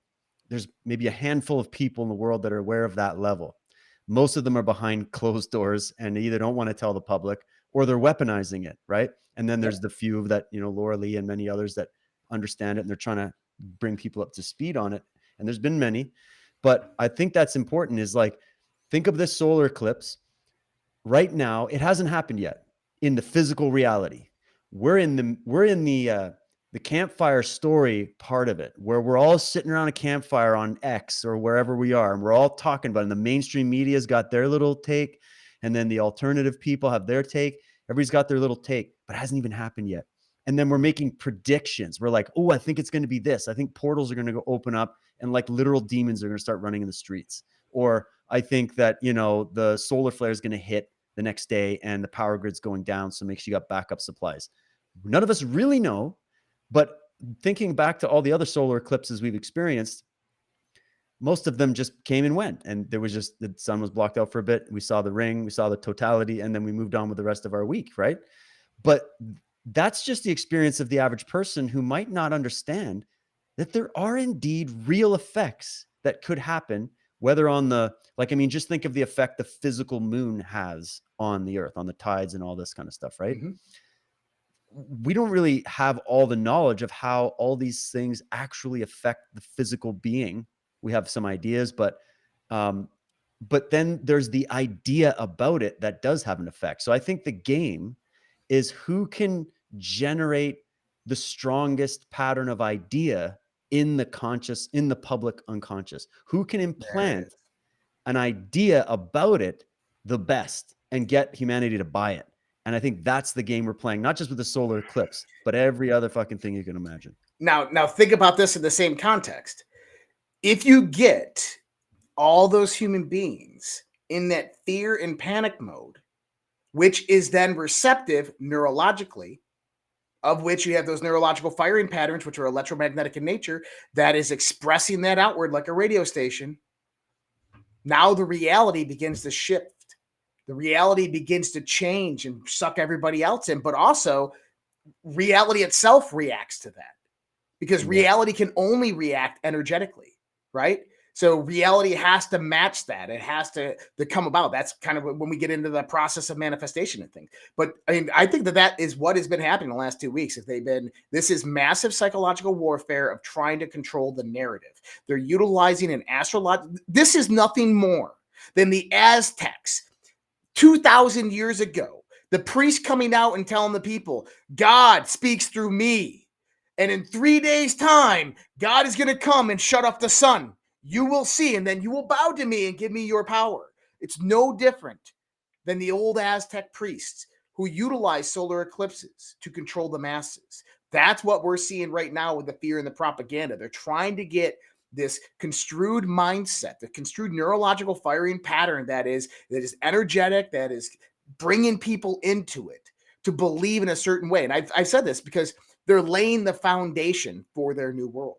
there's maybe a handful of people in the world that are aware of that level. Most of them are behind closed doors and they either don't want to tell the public or they're weaponizing it, right? And then there's the few that, you know, Loralee and many others that understand it and they're trying to bring people up to speed on it. And there's been many, but I think that's important, is like, think of this solar eclipse right now. It hasn't happened yet in the physical reality. We're in the campfire story part of it, where we're all sitting around a campfire on X or wherever we are, and we're all talking about it. And the mainstream media's got their little take, and then the alternative people have their take. Everybody's got their little take, but it hasn't even happened yet. And then we're making predictions. We're like, oh, I think it's going to be this. I think portals are going to go open up and like literal demons are going to start running in the streets. Or I think that, you know, the solar flare is going to hit the next day and the power grid's going down. So make sure you got backup supplies. None of us really know, but thinking back to all the other solar eclipses we've experienced, most of them just came and went. And there was just, the sun was blocked out for a bit. We saw the ring, we saw the totality, and then we moved on with the rest of our week, right? But that's just the experience of the average person who might not understand that there are indeed real effects that could happen, whether on the, like, I mean, just think of the effect the physical moon has on the earth, on the tides and all this kind of stuff, right? Mhm. We don't really have all the knowledge of how all these things actually affect the physical being. We have some ideas, but then there's the idea about it that does have an effect. So I think the game is who can generate the strongest pattern of idea in the conscious, in the public unconscious, who can implant an idea about it the best and get humanity to buy it. And I think that's the game we're playing, not just with the solar eclipse, but every other fucking thing you can imagine. Now think about this in the same context. If you get all those human beings in that fear and panic mode, which is then receptive neurologically, of which you have those neurological firing patterns, which are electromagnetic in nature, that is expressing that outward like a radio station. Now the reality begins to shift. The reality begins to change and suck everybody else in, but also reality itself reacts to that, because reality can only react energetically, right? So reality has to match that. It has to come about. That's kind of when we get into the process of manifestation and things. But I mean, I think that is what has been happening the last 2 weeks. This is massive psychological warfare of trying to control the narrative. They're utilizing an astrological. This is nothing more than the Aztecs 2,000 years ago. The priest coming out and telling the people, God speaks through me. And in 3 days' time, God is going to come and shut off the sun. You will see, and then you will bow to me and give me your power. It's no different than the old Aztec priests who utilized solar eclipses to control the masses. That's what we're seeing right now with the fear and the propaganda. They're trying to get this construed mindset, the construed neurological firing pattern that is energetic, that is bringing people into it to believe in a certain way. And I've said this because they're laying the foundation for their new world.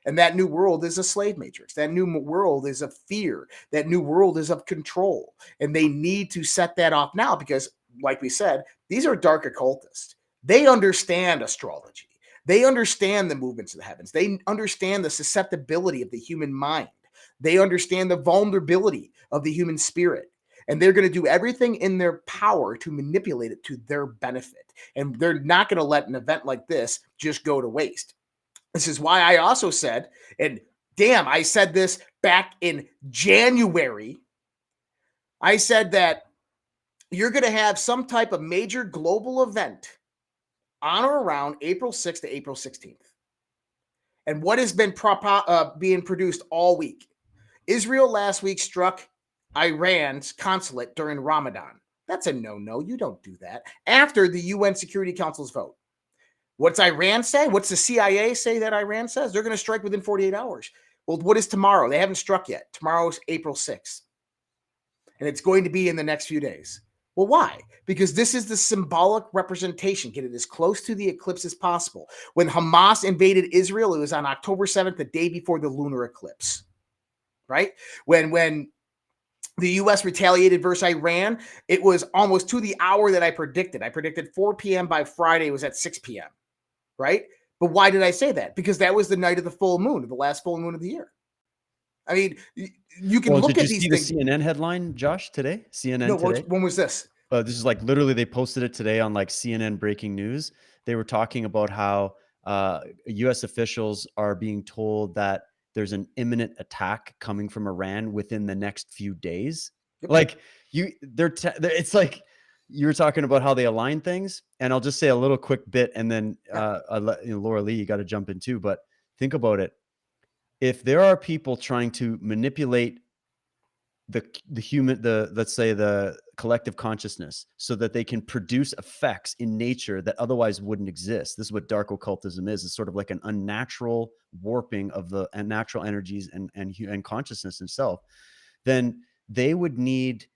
And that new world is a slave matrix. That new world is of fear. That new world is of control. And they need to set that off now because, like we said, these are dark occultists. They understand astrology. They understand the movements of the heavens. They understand the susceptibility of the human mind. They understand the vulnerability of the human spirit. And they're going to do everything in their power to manipulate it to their benefit. And they're not going to let an event like this just go to waste. This is why I also said, and damn, I said this back in January. I said that you're going to have some type of major global event on or around April 6th to April 16th. And what has been being produced all week? Israel last week struck Iran's consulate during Ramadan. That's a no-no. You don't do that. After the UN Security Council's vote. What's Iran say? What's the CIA say that Iran says? They're going to strike within 48 hours. Well, what is tomorrow? They haven't struck yet. Tomorrow's April 6th. And it's going to be in the next few days. Well, why? Because this is the symbolic representation. Get it as close to the eclipse as possible. When Hamas invaded Israel, it was on October 7th, the day before the lunar eclipse. Right? When the U.S. retaliated versus Iran, it was almost to the hour that I predicted. I predicted 4 p.m. by Friday. It was at 6 p.m. Right? But why did I say that? Because that was the night of the full moon, the last full moon of the year. I mean, you can look at these things. Did you see the CNN headline, Josh, today? CNN today? When was this? This is like literally they posted it today on like CNN breaking news. They were talking about how U.S. officials are being told that there's an imminent attack coming from Iran within the next few days. Yep. Like it's like you were talking about how they align things. And I'll just say a little quick bit, and then Loralee, you got to jump in too. But think about it. If there are people trying to manipulate the let's say the collective consciousness so that they can produce effects in nature that otherwise wouldn't exist. This is what dark occultism is. It's sort of like an unnatural warping of the natural energies and consciousness itself. Then they would need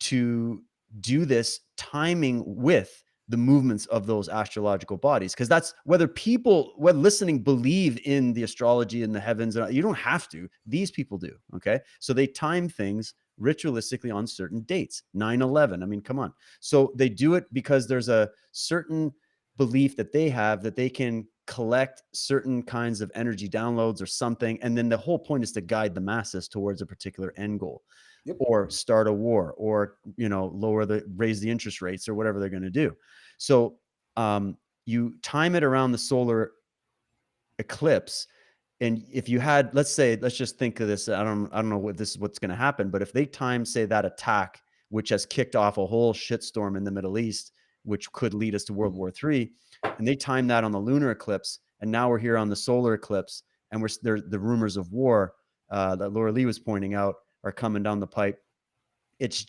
to do this timing with the movements of those astrological bodies, because that's whether people listening believe in the astrology and the heavens. You don't have to. These people do. Okay, so they time things ritualistically on certain dates. 9/11. I mean, come on. So they do it because there's a certain belief that they have that they can collect certain kinds of energy downloads or something, and then the whole point is to guide the masses towards a particular end goal. Yep. Or start a war, or raise the interest rates, or whatever they're going to do. So you time it around the solar eclipse, and if you had, let's just think of this. I don't know what's going to happen, but if they time, say, that attack, which has kicked off a whole shitstorm in the Middle East, which could lead us to World War III, and they time that on the lunar eclipse, and now we're here on the solar eclipse, and the rumors of war that Loralee was pointing out are coming down the pipe. It's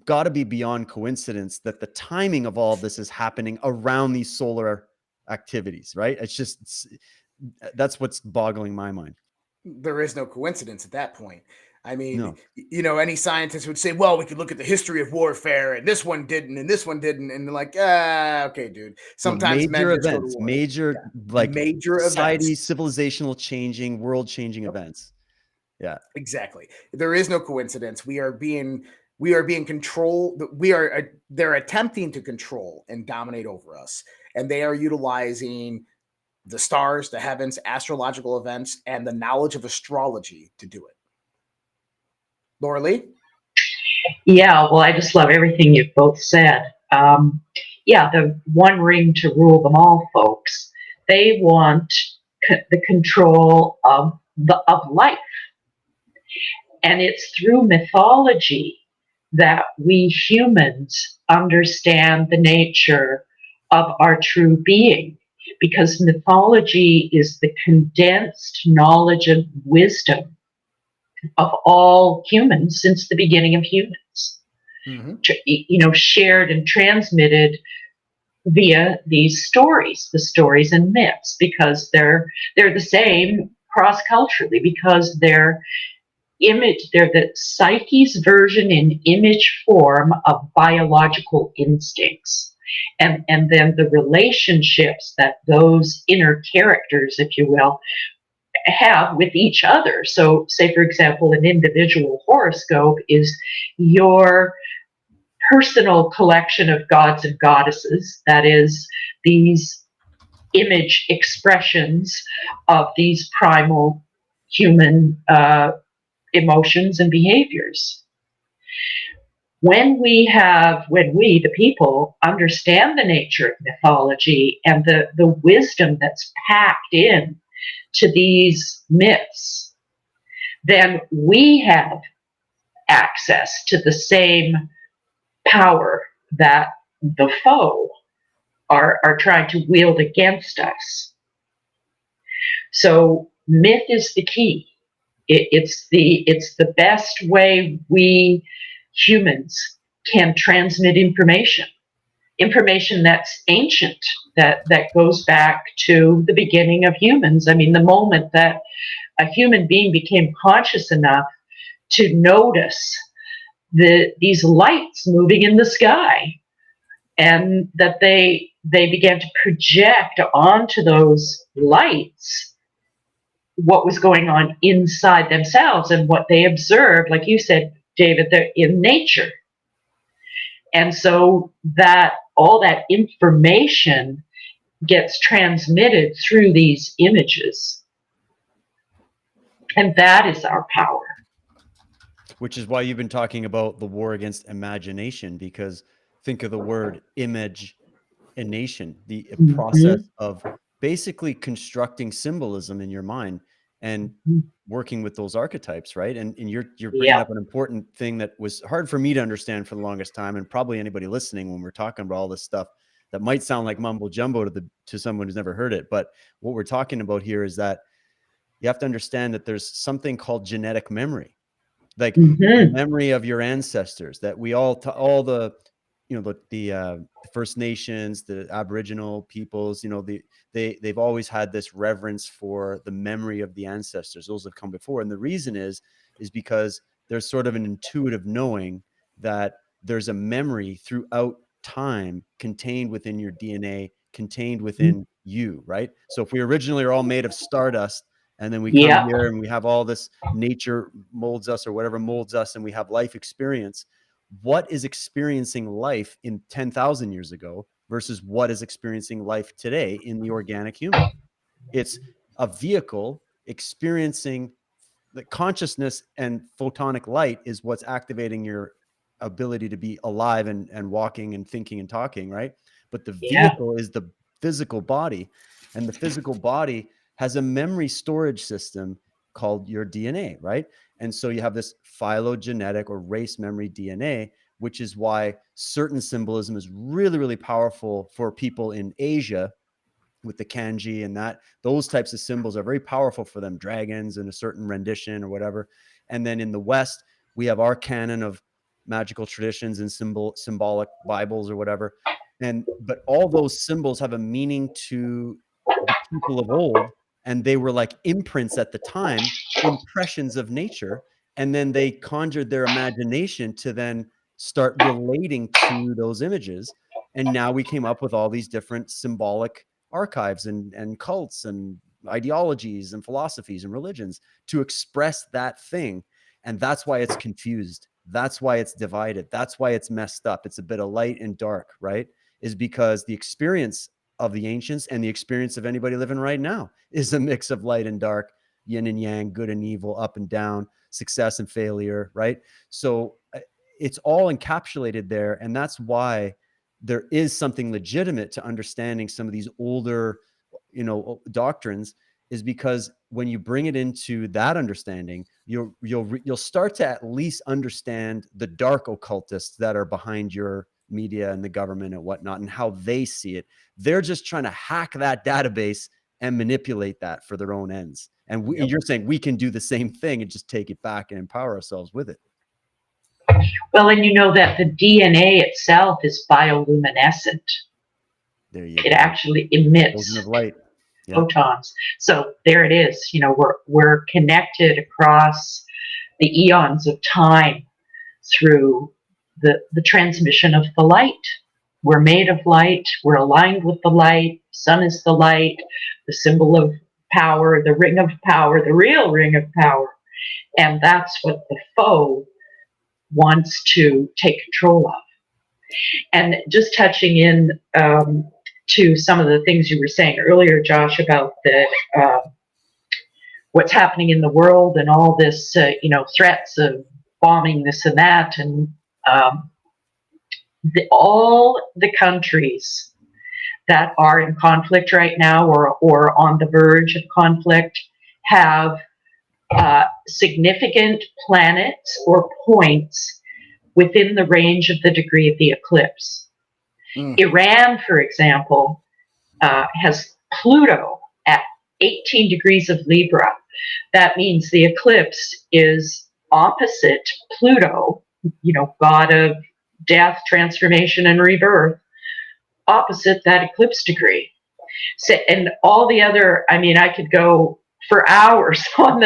got to be beyond coincidence that the timing of all of this is happening around these solar activities, right? That's what's boggling my mind. There is no coincidence at that point. I mean, no. Any scientist would say, well, we could look at the history of warfare, and this one didn't, and this one didn't. And they're like, okay, dude. Sometimes major events, major society, events. Civilizational changing, world changing events. Yeah, exactly. There is no coincidence. We are being controlled. They're attempting to control and dominate over us. And they are utilizing the stars, the heavens, astrological events, and the knowledge of astrology to do it. Loralee? Yeah, well, I just love everything you've both said. The one ring to rule them all, folks. They want the control of life. And it's through mythology that we humans understand the nature of our true being, because mythology is the condensed knowledge and wisdom of all humans since the beginning of humans. Mm-hmm. Shared and transmitted via these stories, the stories and myths, because they're the same cross-culturally, because they're the psyche's version in image form of biological instincts, and then the relationships that those inner characters, if you will, have with each other. So, say, for example, an individual horoscope is your personal collection of gods and goddesses. That is, these image expressions of these primal human emotions and behaviors. When we, the people, understand the nature of mythology and the wisdom that's packed in to these myths, then we have access to the same power that the foe are trying to wield against us. So myth is the key. It's the best way we humans can transmit information that's ancient, that goes back to the beginning of humans. I mean, the moment that a human being became conscious enough to notice these lights moving in the sky, and that they began to project onto those lights what was going on inside themselves and what they observed, like you said, David, they're in nature. And so that all that information gets transmitted through these images. And that is our power. Which is why you've been talking about the war against imagination, because think of the word imagination, the process of basically constructing symbolism in your mind and working with those archetypes, right? And you're bringing up an important thing that was hard for me to understand for the longest time, and probably anybody listening when we're talking about all this stuff that might sound like mumbo jumbo to someone who's never heard it. But what we're talking about here is that you have to understand that there's something called genetic memory, like the memory of your ancestors, that we all the First Nations, the Aboriginal peoples, they've always had this reverence for the memory of the ancestors, those that have come before. And the reason is because there's sort of an intuitive knowing that there's a memory throughout time contained within your DNA, contained within you, right? So if we originally are all made of stardust, and then we come here and we have all this nature molds us or whatever molds us, and we have life experience. What is experiencing life in 10,000 years ago versus what is experiencing life today in the organic human? It's a vehicle experiencing the consciousness, and photonic light is what's activating your ability to be alive and walking and thinking and talking, right? But the vehicle is the physical body, and the physical body has a memory storage system called your DNA, right? And so you have this phylogenetic or race memory DNA, which is why certain symbolism is really, really powerful for people in Asia with the kanji, and that those types of symbols are very powerful for them, dragons in a certain rendition or whatever. And then in the West, we have our canon of magical traditions and symbolic Bibles or whatever. But all those symbols have a meaning to the people of old, and they were like imprints at the time, impressions of nature. And then they conjured their imagination to then start relating to those images. And now we came up with all these different symbolic archives and cults and ideologies and philosophies and religions to express that thing. And that's why it's confused. That's why it's divided. That's why it's messed up. It's a bit of light and dark, right? Is because the experience of the ancients and the experience of anybody living right now is a mix of light and dark, yin and yang, good and evil, up and down, success and failure, right? So it's all encapsulated there. And that's why there is something legitimate to understanding some of these older, doctrines, is because when you bring it into that understanding, you'll start to at least understand the dark occultists that are behind your media and the government and whatnot, and how they see it. They're just trying to hack that database and manipulate that for their own ends. And you're saying we can do the same thing and just take it back and empower ourselves with it. Well, and you know that the DNA itself is bioluminescent. There you go. It actually emits light. photons. So there it is. We're connected across the eons of time through the transmission of the light. We're made of light. We're aligned with the light. Sun is the light, the symbol of power, the ring of power, the real ring of power. And that's what the foe wants to take control of. And just touching in to some of the things you were saying earlier, Josh, about the what's happening in the world and all this, threats of bombing this and that, and all the countries that are in conflict right now or on the verge of conflict have significant planets or points within the range of the degree of the eclipse. Iran, for example, has Pluto at 18 degrees of Libra. That means the eclipse is opposite Pluto, god of death, transformation, and rebirth, opposite that eclipse degree. So, and all the other, I could go for hours on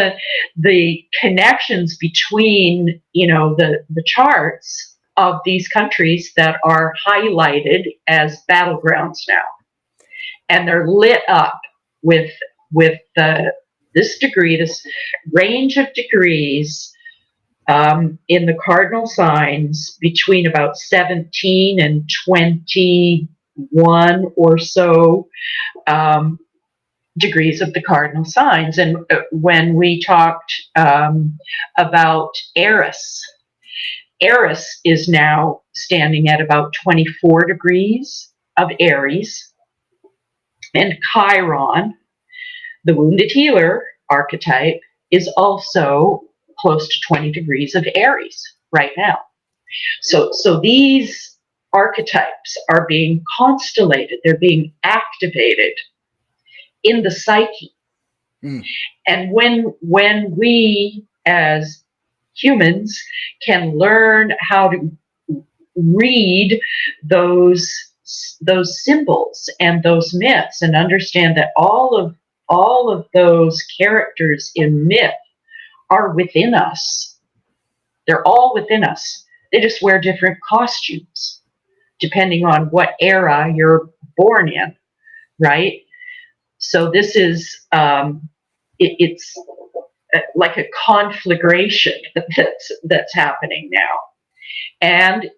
the connections between, the charts of these countries that are highlighted as battlegrounds now. And they're lit up with this degree, this range of degrees in the cardinal signs between about 17 and 21 or so degrees of the cardinal signs. And when we talked about Eris is now standing at about 24 degrees of Aries. And Chiron, the wounded healer archetype, is also close to 20 degrees of Aries right now. So these archetypes are being constellated, they're being activated in the psyche. And when we as humans can learn how to read those symbols and those myths and understand that all of those characters in myth are within us. They're all within us. They just wear different costumes depending on what era you're born in, right? So this is it's like a conflagration that's happening now. And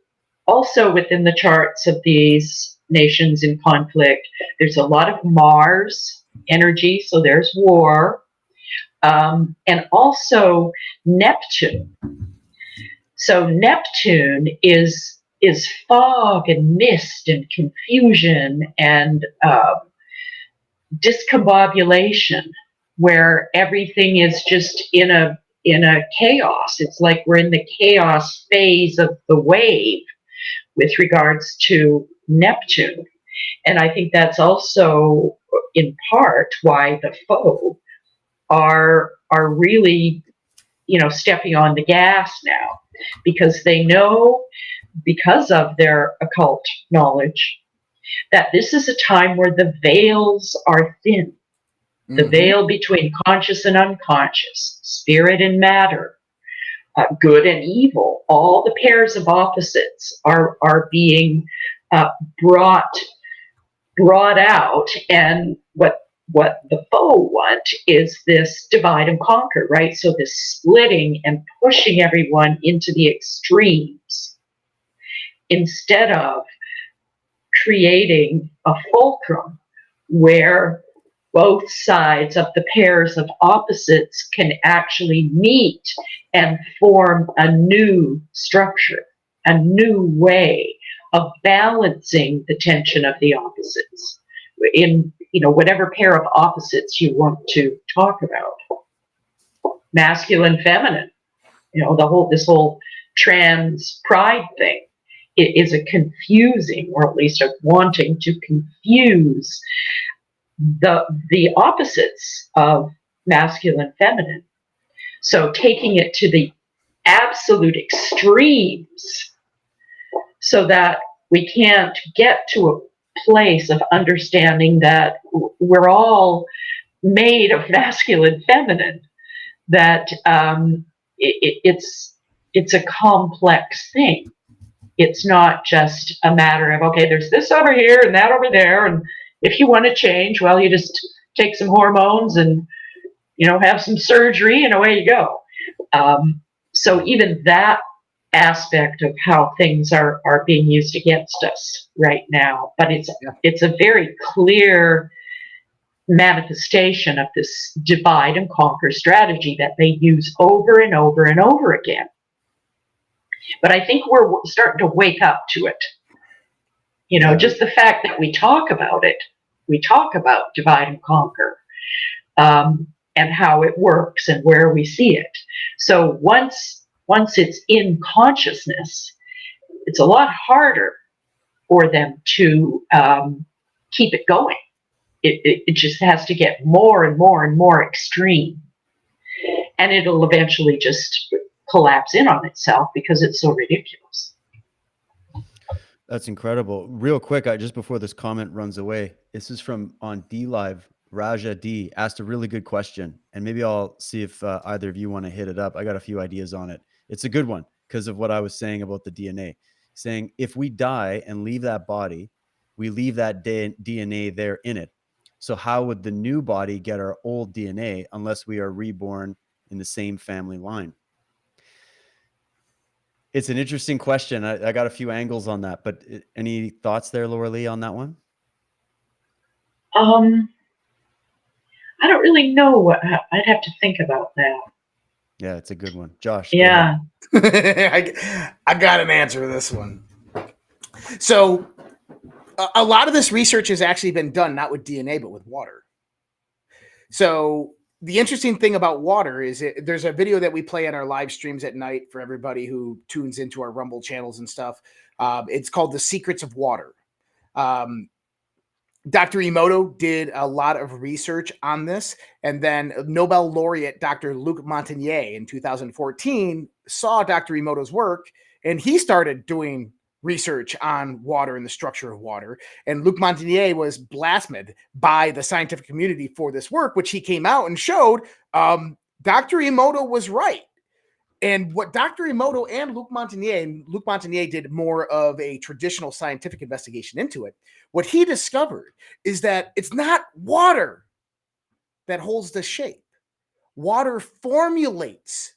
also within the charts of these nations in conflict, there's a lot of Mars energy, so there's war, and also Neptune. So Neptune is fog and mist and confusion and discombobulation, where everything is just in a chaos. It's like we're in the chaos phase of the wave with regards to Neptune. And I think that's also in part why the foe are really, stepping on the gas now, because they know, because of their occult knowledge, that this is a time where the veils are thin. The veil between conscious and unconscious, spirit and matter, good and evil, all the pairs of opposites are being brought out. And what the foe want is this divide and conquer, right? So this splitting and pushing everyone into the extremes instead of creating a fulcrum where both sides of the pairs of opposites can actually meet and form a new structure, a new way of balancing the tension of the opposites in whatever pair of opposites you want to talk about. Masculine, feminine, this whole trans pride thing. It is a confusing, or at least a wanting to confuse the opposites of masculine, feminine. So taking it to the absolute extremes so that we can't get to a place of understanding that we're all made of masculine, feminine, that it's a complex thing. It's not just a matter of, okay, there's this over here and that over there, and if you want to change, well, you just take some hormones and, have some surgery and away you go. So even that aspect of how things are being used against us right now, but it's a very clear manifestation of this divide and conquer strategy that they use over and over and over again. But I think we're starting to wake up to it. You know, just the fact that we talk about it, we talk about divide and conquer, and how it works and where we see it. So once it's in consciousness, it's a lot harder for them to keep it going. It just has to get more and more and more extreme, and it'll eventually just collapse in on itself because it's so ridiculous. That's incredible. Real quick, just before this comment runs away, this is from on D Live. Raja D asked a really good question, and maybe I'll see if either of you want to hit it up. I got a few ideas on it. It's a good one because of what I was saying about the DNA, saying if we die and leave that body, we leave that DNA there in it. So how would the new body get our old DNA unless we are reborn in the same family line? It's an interesting question. I got a few angles on that, but any thoughts there, Loralee, on that one? I don't really know. I'd have to think about that. Yeah, it's a good one. Josh. Yeah. I got an answer to this one. So a lot of this research has actually been done not with DNA, but with water. So the interesting thing about water is there's a video that we play on our live streams at night for everybody who tunes into our Rumble channels and stuff. It's called The Secrets of Water. Dr. Emoto did a lot of research on this, and then Nobel laureate Dr. Luc Montagnier in 2014 saw Dr. Emoto's work, and he started doing research on water and the structure of water. And Luc Montagnier was blasphemed by the scientific community for this work, which he came out and showed Dr. Emoto was right. And what Dr. Emoto and Luc Montagnier did more of a traditional scientific investigation into it. What he discovered is that it's not water that holds the shape. Water formulates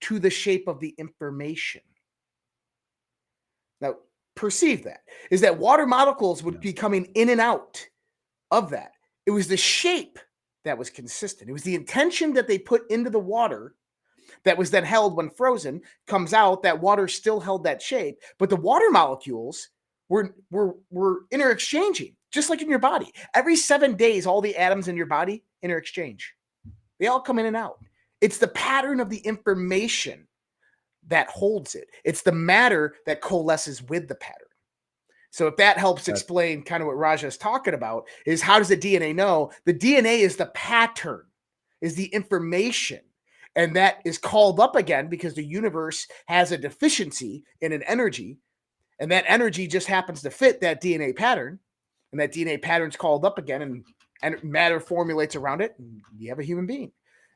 to the shape of the information. Now, perceive that. Is that water molecules would be coming in and out of that. It was the shape that was consistent. It was the intention that they put into the water that was then held when frozen, comes out, that water still held that shape, but the water molecules were interexchanging, just like in your body. Every 7 days, all the atoms in your body interexchange. They all come in and out. It's the pattern of the information that holds it. It's the matter that coalesces with the pattern. So if that helps explain kind of what Raja is talking about, is how does the DNA know? The DNA is the pattern, is the information. And that is called up again because the universe has a deficiency in an energy, and that energy just happens to fit that DNA pattern, and that DNA pattern is called up again, and matter formulates around it, and you have a human being.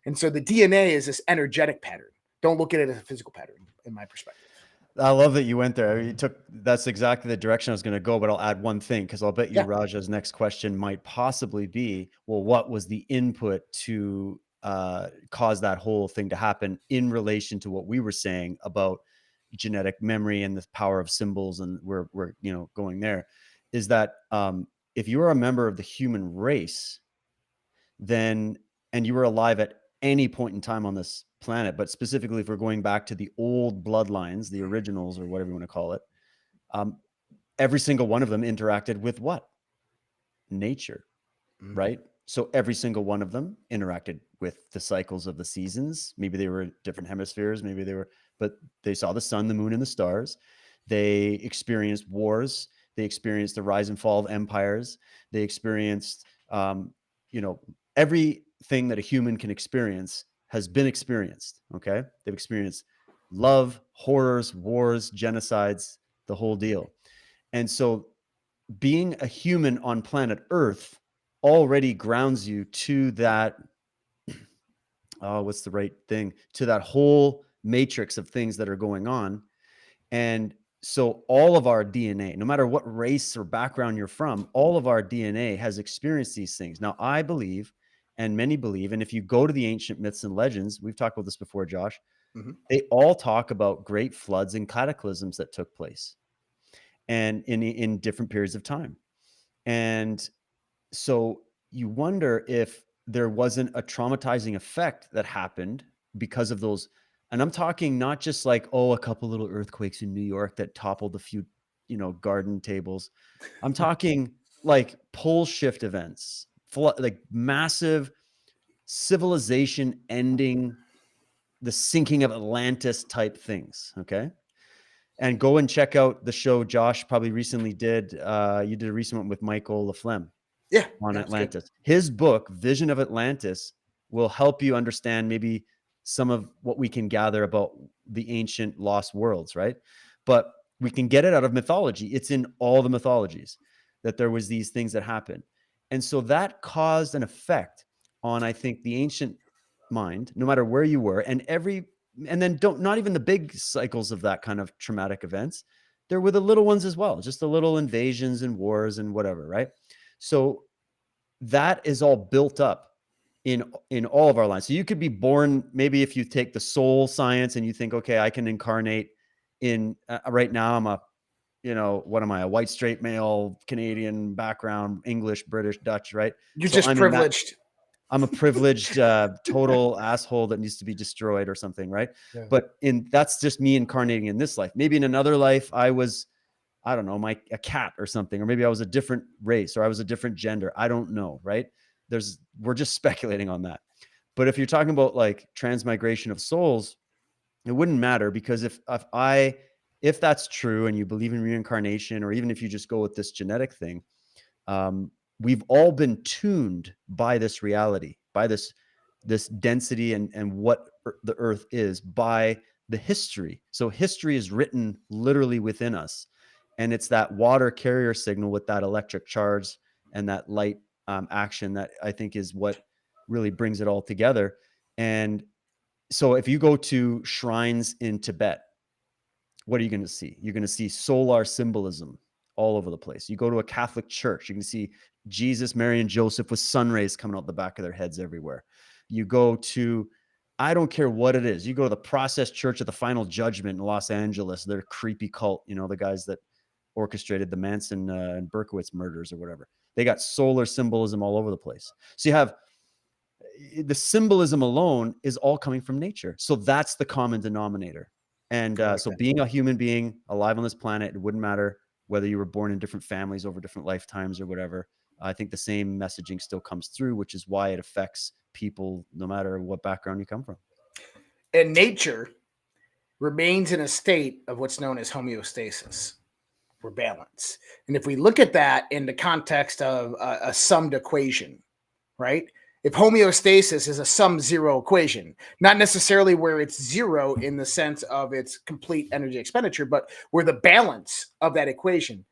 And so the DNA is this energetic pattern. Don't look at it as a physical pattern, in my perspective. I love that you went there. That's exactly the direction I was going to go, but I'll add one thing because I'll bet you Raja's next question might possibly be, well, what was the input to cause that whole thing to happen in relation to what we were saying about genetic memory and the power of symbols, and we're going there, is that if you are a member of the human race, then, and you were alive at any point in time on this planet, but specifically if we're going back to the old bloodlines, the originals or whatever you want to call it, every single one of them interacted with what? Nature, right? So every single one of them interacted with the cycles of the seasons. Maybe they were in different hemispheres, maybe they were, but they saw the sun, the moon, and the stars. They experienced wars. They experienced the rise and fall of empires. They experienced, everything that a human can experience has been experienced. Okay. They've experienced love, horrors, wars, genocides, the whole deal. And so being a human on planet Earth already grounds you to that, what's the right thing, to that whole matrix of things that are going on. And so all of our DNA, no matter what race or background you're from, all of our DNA has experienced these things. Now, I believe, and many believe, and if you go to the ancient myths and legends, we've talked about this before, Josh, they all talk about great floods and cataclysms that took place and in different periods of time. And so you wonder if there wasn't a traumatizing effect that happened because of those. And I'm talking not just like, oh, a couple little earthquakes in New York that toppled a few, garden tables. I'm talking like pole shift events, like massive civilization ending, the sinking of Atlantis type things. Okay. And go and check out the show Josh probably recently did. You did a recent one with Michael LaFlemme Yeah, on that's good. Atlantis. His book, Vision of Atlantis, will help you understand maybe some of what we can gather about the ancient lost worlds, right? But we can get it out of mythology. It's in all the mythologies that there was these things that happened. And so that caused an effect on, I think, the ancient mind, no matter where you were, and then not even the big cycles of that kind of traumatic events. There were the little ones as well, just the little invasions and wars and whatever, right? So that is all built up in all of our lives. So you could be born, maybe if you take the soul science and you think, okay, I can incarnate in right now I'm a, what am I? A white straight male, Canadian background, English, British, Dutch, right? You're So just I'm in that. privileged. I'm a privileged, total asshole that needs to be destroyed or something, right? Yeah. But that's just me incarnating in this life. Maybe in another life, I was, I don't know, a cat or something, or maybe I was a different race or I was a different gender. I don't know, right? We're just speculating on that. But if you're talking about like transmigration of souls, it wouldn't matter, because if that's true and you believe in reincarnation, or even if you just go with this genetic thing, we've all been tuned by this reality, by this density and what the earth is, by the history. So history is written literally within us. And it's that water carrier signal with that electric charge and that light action that I think is what really brings it all together. And so if you go to shrines in Tibet, what are you going to see? You're going to see solar symbolism all over the place. You go to a Catholic church, you can see Jesus, Mary, and Joseph with sun rays coming out the back of their heads everywhere. You go to, I don't care what it is. You go to the Process Church of the Final Judgment in Los Angeles, their creepy cult, the guys that orchestrated the Manson and Berkowitz murders or whatever. They got solar symbolism all over the place. So you have the symbolism alone is all coming from nature. So that's the common denominator. And so being a human being alive on this planet, it wouldn't matter whether you were born in different families over different lifetimes or whatever. I think the same messaging still comes through, which is why it affects people no matter what background you come from. And nature remains in a state of what's known as homeostasis, or balance. And if we look at that in the context of a summed equation, right? If homeostasis is a sum zero equation, not necessarily where it's zero in the sense of its complete energy expenditure, but where the balance of that equation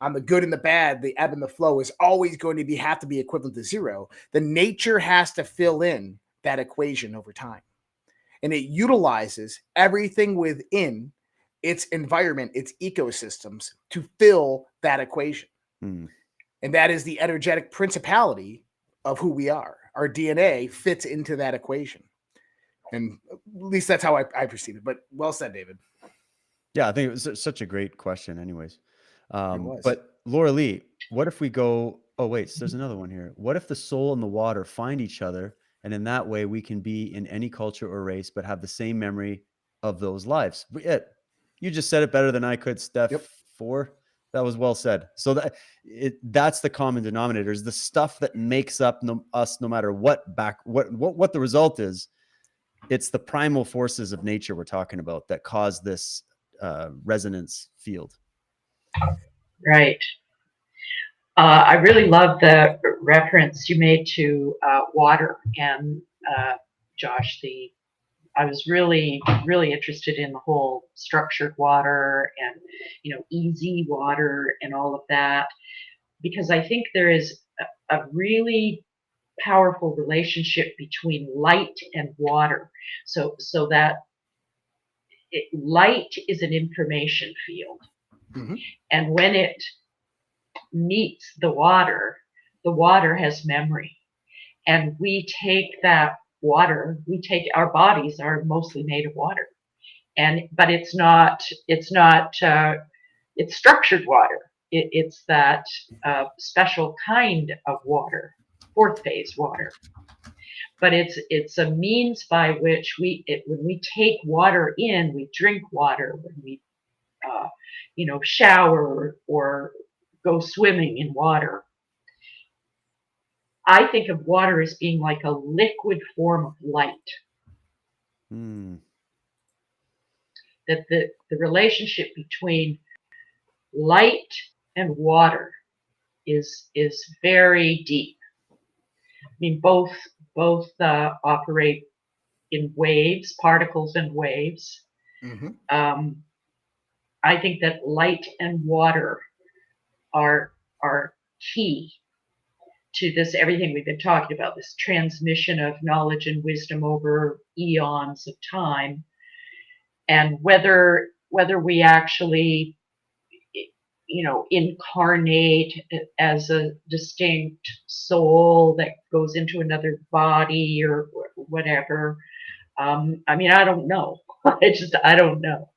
on the good and the bad, the ebb and the flow, is always going to have to be equivalent to zero, then nature has to fill in that equation over time. And it utilizes everything within its environment, its ecosystems, to fill that equation. And that is the energetic principality of who we are. Our DNA fits into that equation. And at least that's how I perceive it. But well said, David. Yeah, I think it was such a great question anyways. It was. But Loralee, what if we go, oh wait, so there's another one here. What if the soul and the water find each other, and in that way we can be in any culture or race but have the same memory of those lives? You just said it better than I could, Steph. Yep. That was well said. So that's the common denominator, is the stuff that makes up us, no matter what the result is. It's the primal forces of nature we're talking about that cause this resonance field. Right. I really love the reference you made to water, and Josh, I was really, really interested in the whole structured water and, easy water and all of that, because I think there is a really powerful relationship between light and water. So that light is an information field. Mm-hmm. And when it meets the water has memory. And we take that water, our bodies are mostly made of water. but it's not it's structured water. It's that special kind of water, fourth phase water. But it's a means by which when we take water in, we drink water, when we shower or go swimming in water. I think of water as being like a liquid form of light. That the relationship between light and water is very deep. I mean, both operate in waves, particles and waves. I think that light and water are key to this, everything we've been talking about, this transmission of knowledge and wisdom over eons of time. And whether we actually, incarnate as a distinct soul that goes into another body or whatever. I mean, I don't know. I don't know.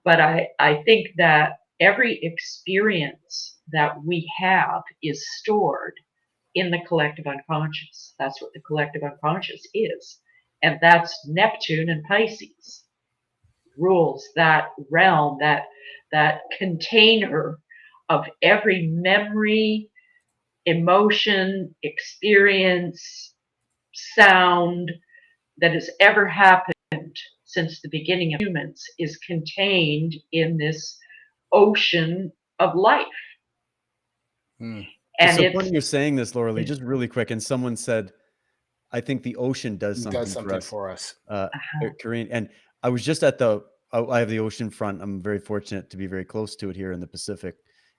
But I think that every experience that we have is stored in the collective unconscious. That's what the collective unconscious is. And that's Neptune and Pisces rules that realm, that container of every memory, emotion, experience, sound that has ever happened since the beginning of humans is contained in this ocean of life. And it's so funny you're saying this, Loralee, just really quick. And someone said, I think the ocean does something for us. Corinne, and I was just at I have the ocean front. I'm very fortunate to be very close to it here in the Pacific.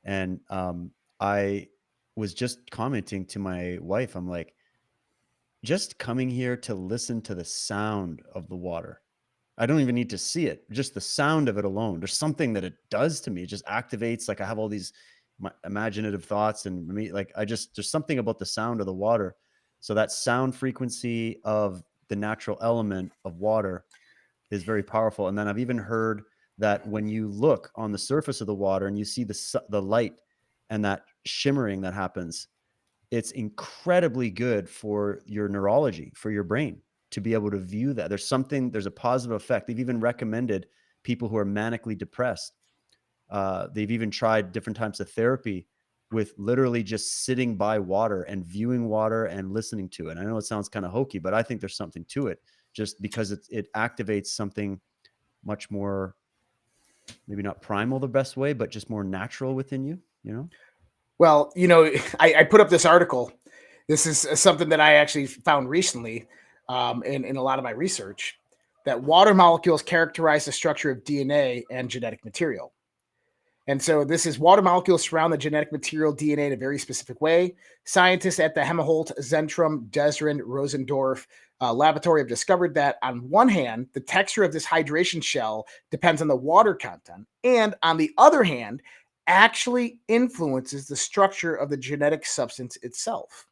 And I was just commenting to my wife, I'm like, just coming here to listen to the sound of the water. I don't even need to see it. Just the sound of it alone. There's something that it does to me. It just activates, like I have all these imaginative thoughts, and there's something about the sound of the water. So that sound frequency of the natural element of water is very powerful. And then I've even heard that when you look on the surface of the water and you see the light and that shimmering that happens, it's incredibly good for your neurology, for your brain, to be able to view that. There's a positive effect. They've even recommended people who are manically depressed. They've even tried different types of therapy with literally just sitting by water and viewing water and listening to it. I know it sounds kind of hokey, but I think there's something to it, just because it activates something much more, maybe not primal the best way, but just more natural within you, Well, I put up this article. This is something that I actually found recently in a lot of my research, that water molecules characterize the structure of DNA and genetic material. And so this is water molecules surround the genetic material DNA in a very specific way. Scientists at the Helmholtz Zentrum Desrin Rosendorf laboratory have discovered that on one hand, the texture of this hydration shell depends on the water content, and on the other hand, actually influences the structure of the genetic substance itself.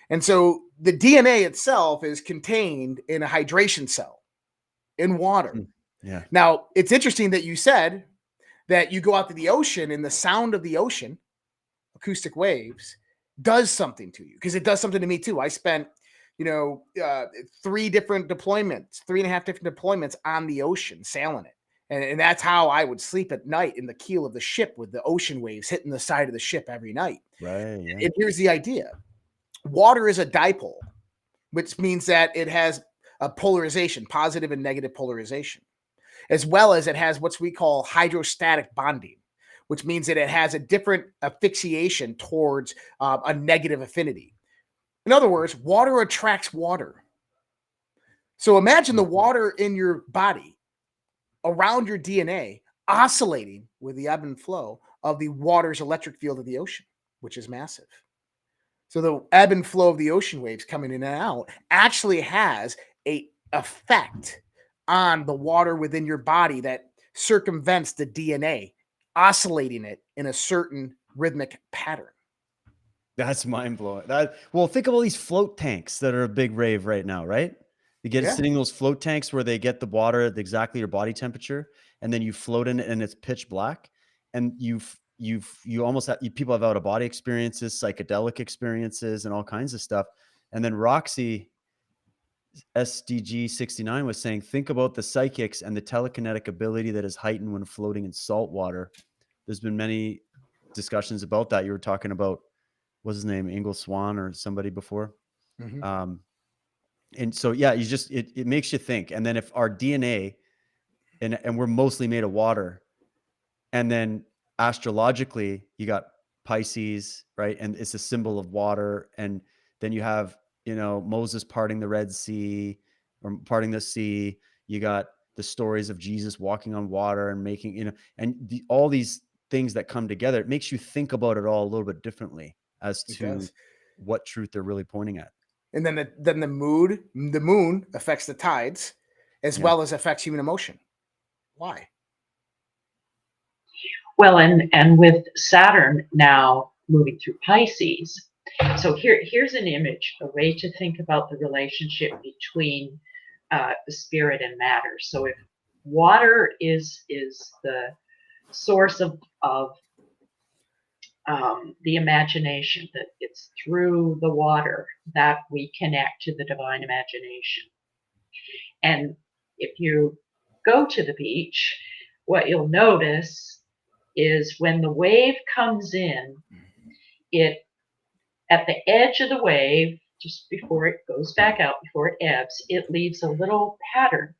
And so the DNA itself is contained in a hydration cell in water. Yeah. Now, it's interesting that you said that you go out to the ocean and the sound of the ocean, acoustic waves, does something to you, because it does something to me too. I spent, 3 different deployments, 3.5 different deployments on the ocean, sailing it. And that's how I would sleep at night, in the keel of the ship with the ocean waves hitting the side of the ship every night. Right. Yeah. And here's the idea. Water is a dipole, which means that it has a polarization, positive and negative polarization, as well as it has what we call hydrostatic bonding, which means that it has a different asphyxiation towards a negative affinity. In other words, water attracts water. So imagine the water in your body around your DNA oscillating with the ebb and flow of the water's electric field of the ocean, which is massive. So the ebb and flow of the ocean waves coming in and out actually has an effect on the water within your body that circumvents the DNA, oscillating it in a certain rhythmic pattern. That's mind blowing. Well, think of all these float tanks that are a big rave right now, right? You get Yeah. sitting in those float tanks where they get the water at exactly your body temperature, and then you float in it and it's pitch black. And you almost have, people have out of body experiences, psychedelic experiences, and all kinds of stuff. And then Roxy SDG 69 was saying, think about the psychics and the telekinetic ability that is heightened when floating in salt water. There's been many discussions about that. You were talking about, what's his name, Ingle Swan or somebody before. Mm-hmm. And so, yeah, you just, it makes you think. And then if our DNA, and we're mostly made of water, and then astrologically you got Pisces, right? And it's a symbol of water. And then you have, Moses parting the Red Sea or parting the sea. You got the stories of Jesus walking on water and making, and all these things that come together. It makes you think about it all a little bit differently as It to does. what truth they're really pointing at. And then the moon affects the tides as Yeah. well as affects human emotion. Why? Well, and with Saturn now moving through Pisces, so here's an image, a way to think about the relationship between the spirit and matter. So if water is the source of the imagination, that it's through the water that we connect to the divine imagination. And if you go to the beach, what you'll notice is when the wave comes in, it at the edge of the wave, just before it goes back out, before it ebbs, it leaves a little pattern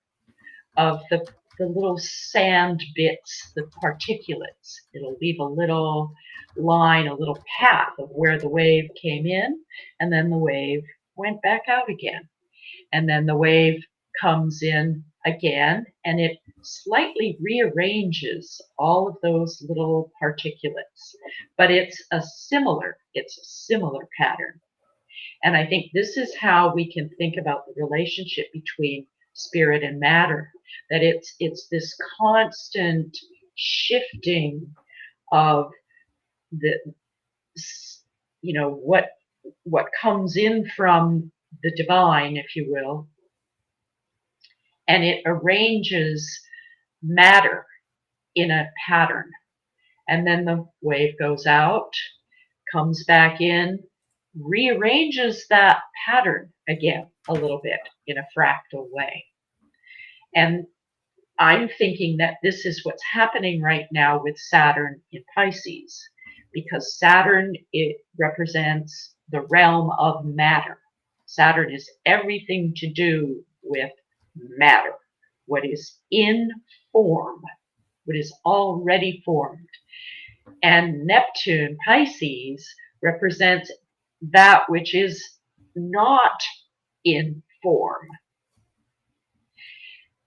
of the little sand bits, the particulates. It'll leave a little line, a little path of where the wave came in, and then the wave went back out again. And then the wave comes in again, and it slightly rearranges all of those little particulates. But it's a similar pattern. And I think this is how we can think about the relationship between spirit and matter, that it's this constant shifting of the, what comes in from the divine, if you will, and it arranges matter in a pattern. And then the wave goes out, comes back in, rearranges that pattern again a little bit in a fractal way. And I'm thinking that this is what's happening right now with Saturn in Pisces, because Saturn, it represents the realm of matter. Saturn is everything to do with matter, what is in form, what is already formed. And Neptune, Pisces, represents that which is not in form.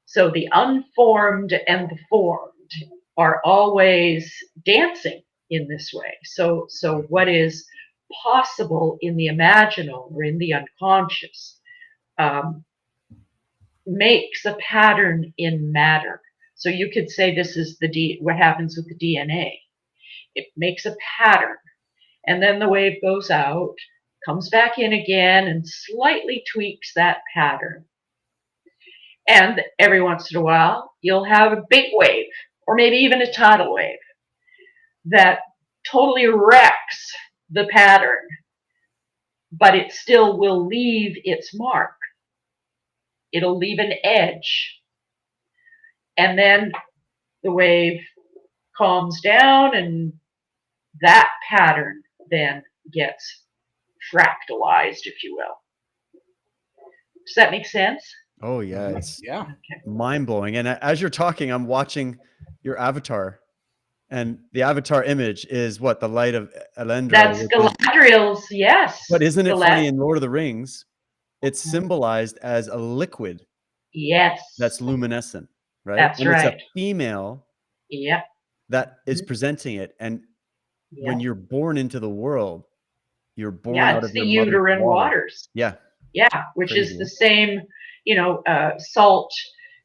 So the unformed and the formed are always dancing in this way. So what is possible in the imaginal or in the unconscious makes a pattern in matter. So you could say this is what happens with the DNA. It makes a pattern, and then the wave goes out, comes back in again, and slightly tweaks that pattern. And every once in a while, you'll have a big wave, or maybe even a tidal wave, that totally wrecks the pattern, but it still will leave its mark. It'll leave an edge. And then the wave calms down, and that pattern then gets fractalized, if you will. Does that make sense? Oh yeah, it's Yeah. mind-blowing. And as you're talking, I'm watching your avatar, and the avatar image is what, the light of Elendil. That's Galadriel's, yes. But isn't it funny, in Lord of the Rings, it's symbolized as a liquid. Yes. That's luminescent, right? That's and right. It's a female. Yep. That is presenting it. And when you're born into the world, you're born out of the your mother's uterine waters. Yeah. Yeah, which Crazy, is the same, salt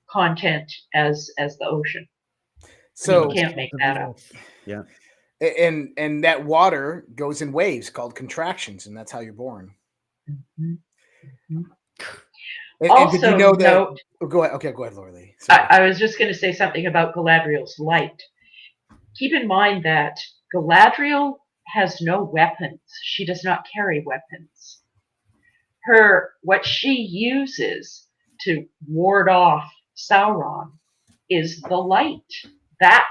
content as the ocean. So you can't make that up. Yeah. And that water goes in waves called contractions, and that's how you're born. Mm-hmm. Mm-hmm. And did you Also know that? note, Oh, go ahead. Okay, go ahead, Loralee. Sorry. I was just going to say something about Galadriel's light. Keep in mind that Galadriel has no weapons. She does not carry weapons. What she uses to ward off Sauron is the light, the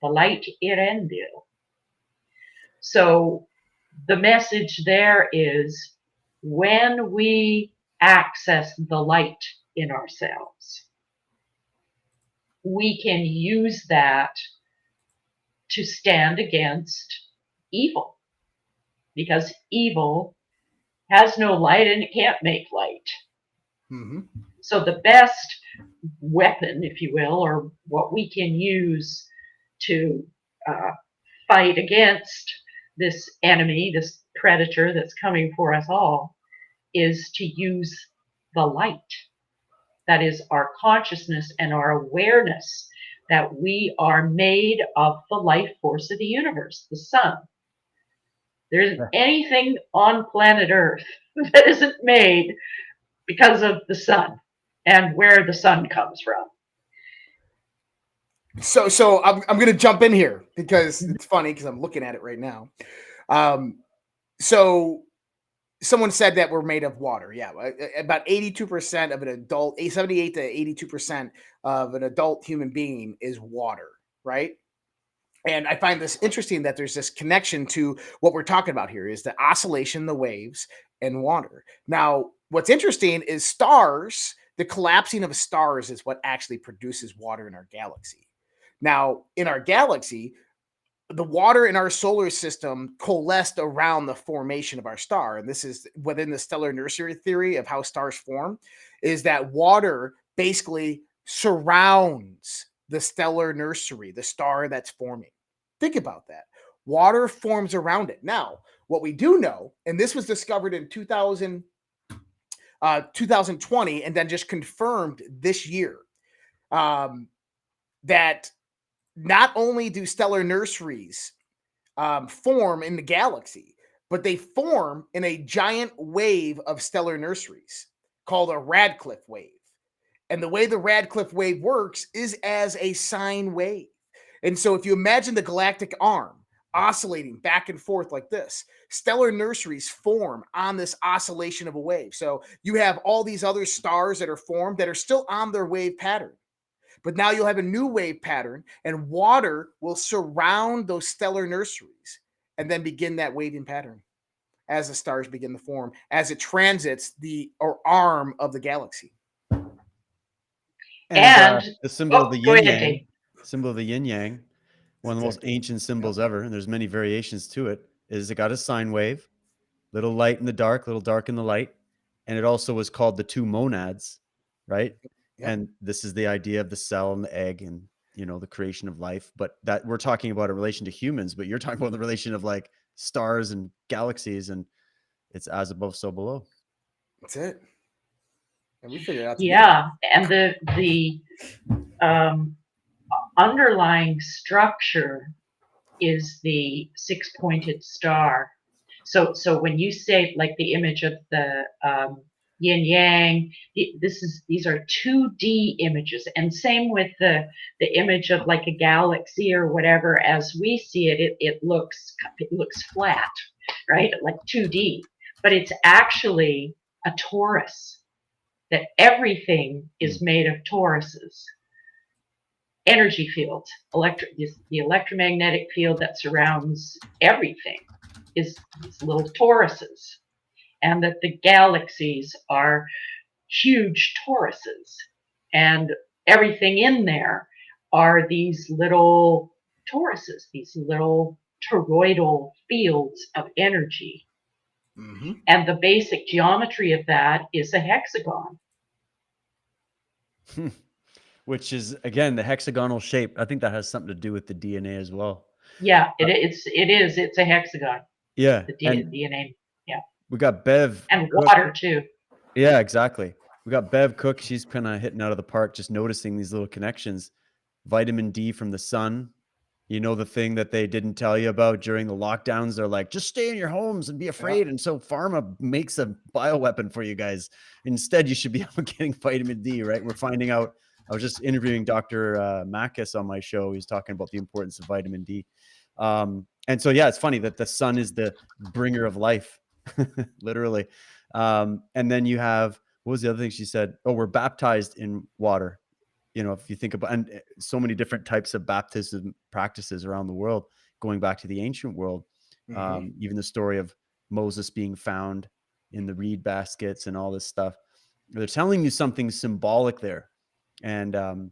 light Irendil. So the message there is when we access the light in ourselves, we can use that to stand against evil, because evil has no light and it can't make light. Mm-hmm. So the best weapon, if you will, or what we can use to fight against this enemy, this predator that's coming for us all, is to use the light. That is our consciousness and our awareness that we are made of the life force of the universe, the sun. There isn't anything on planet Earth that isn't made because of the sun and where the sun comes from. So I'm going to jump in here because it's funny because I'm looking at it right now. So someone said that we're made of water. Yeah, about 82% of an adult, 78 to 82% of an adult human being is water, right? And I find this interesting that there's this connection to what we're talking about here is the oscillation, the waves, and water. Now, what's interesting is stars, the collapsing of stars is what actually produces water in our galaxy. Now, in our galaxy, the water in our solar system coalesced around the formation of our star. And this is within the stellar nursery theory of how stars form, is that water basically surrounds the stellar nursery, the star that's forming. Think about that. Water forms around it. Now, what we do know, and this was discovered in 2020 and then just confirmed this year, that not only do stellar nurseries form in the galaxy, but they form in a giant wave of stellar nurseries called a Radcliffe wave. And the way the Radcliffe wave works is as a sine wave. And so if you imagine the galactic arm oscillating back and forth like this, stellar nurseries form on this oscillation of a wave. So you have all these other stars that are formed that are still on their wave pattern. But now you'll have a new wave pattern, and water will surround those stellar nurseries and then begin that waving pattern as the stars begin to form, as it transits the arm of the galaxy. And the symbol of the go yin ahead, yang, Dave. symbol of the yin yang, one of the most ancient symbols ever, and there's many variations to it, is it got a sine wave, little light in the dark, little dark in the light. And it also was called the two monads, right? Yep. And this is the idea of the cell and the egg and, you know, the creation of life. But that we're talking about a relation to humans, but you're talking about the relation of like stars and galaxies, and it's as above, so below. That's it. And we figured out. Yeah, and the underlying structure is the six-pointed star. So when you say like the image of the yin yang, these are 2D images, and same with the image of like a galaxy or whatever. As we see it, it looks flat, right? Like 2D, but it's actually a torus. That everything is made of toruses. Energy fields, the electromagnetic field that surrounds everything is these little toruses, and that the galaxies are huge toruses, and everything in there are these little toruses, these little toroidal fields of energy. Mm-hmm. And the basic geometry of that is a hexagon. Which is, again, the hexagonal shape. I think that has something to do with the DNA as well. Yeah, it's a hexagon. Yeah. The DNA. Yeah. We got Bev. And water too. Yeah, exactly. We got Bev Cook. She's kind of hitting out of the park, just noticing these little connections. Vitamin D from the sun, You know, the thing that they didn't tell you about during the lockdowns, they're like, just stay in your homes and be afraid. And so pharma makes a bioweapon for you guys. Instead, you should be getting vitamin D, right? We're finding out. I was just interviewing Dr. Makis on my show. He's talking about the importance of vitamin D. And so, yeah, it's funny that the sun is the bringer of life, literally. And then you have, what was the other thing she said? Oh, we're baptized in water. You know, if you think about, and so many different types of baptism practices around the world, going back to the ancient world, even the story of Moses being found in the reed baskets and all this stuff, they're telling you something symbolic there. And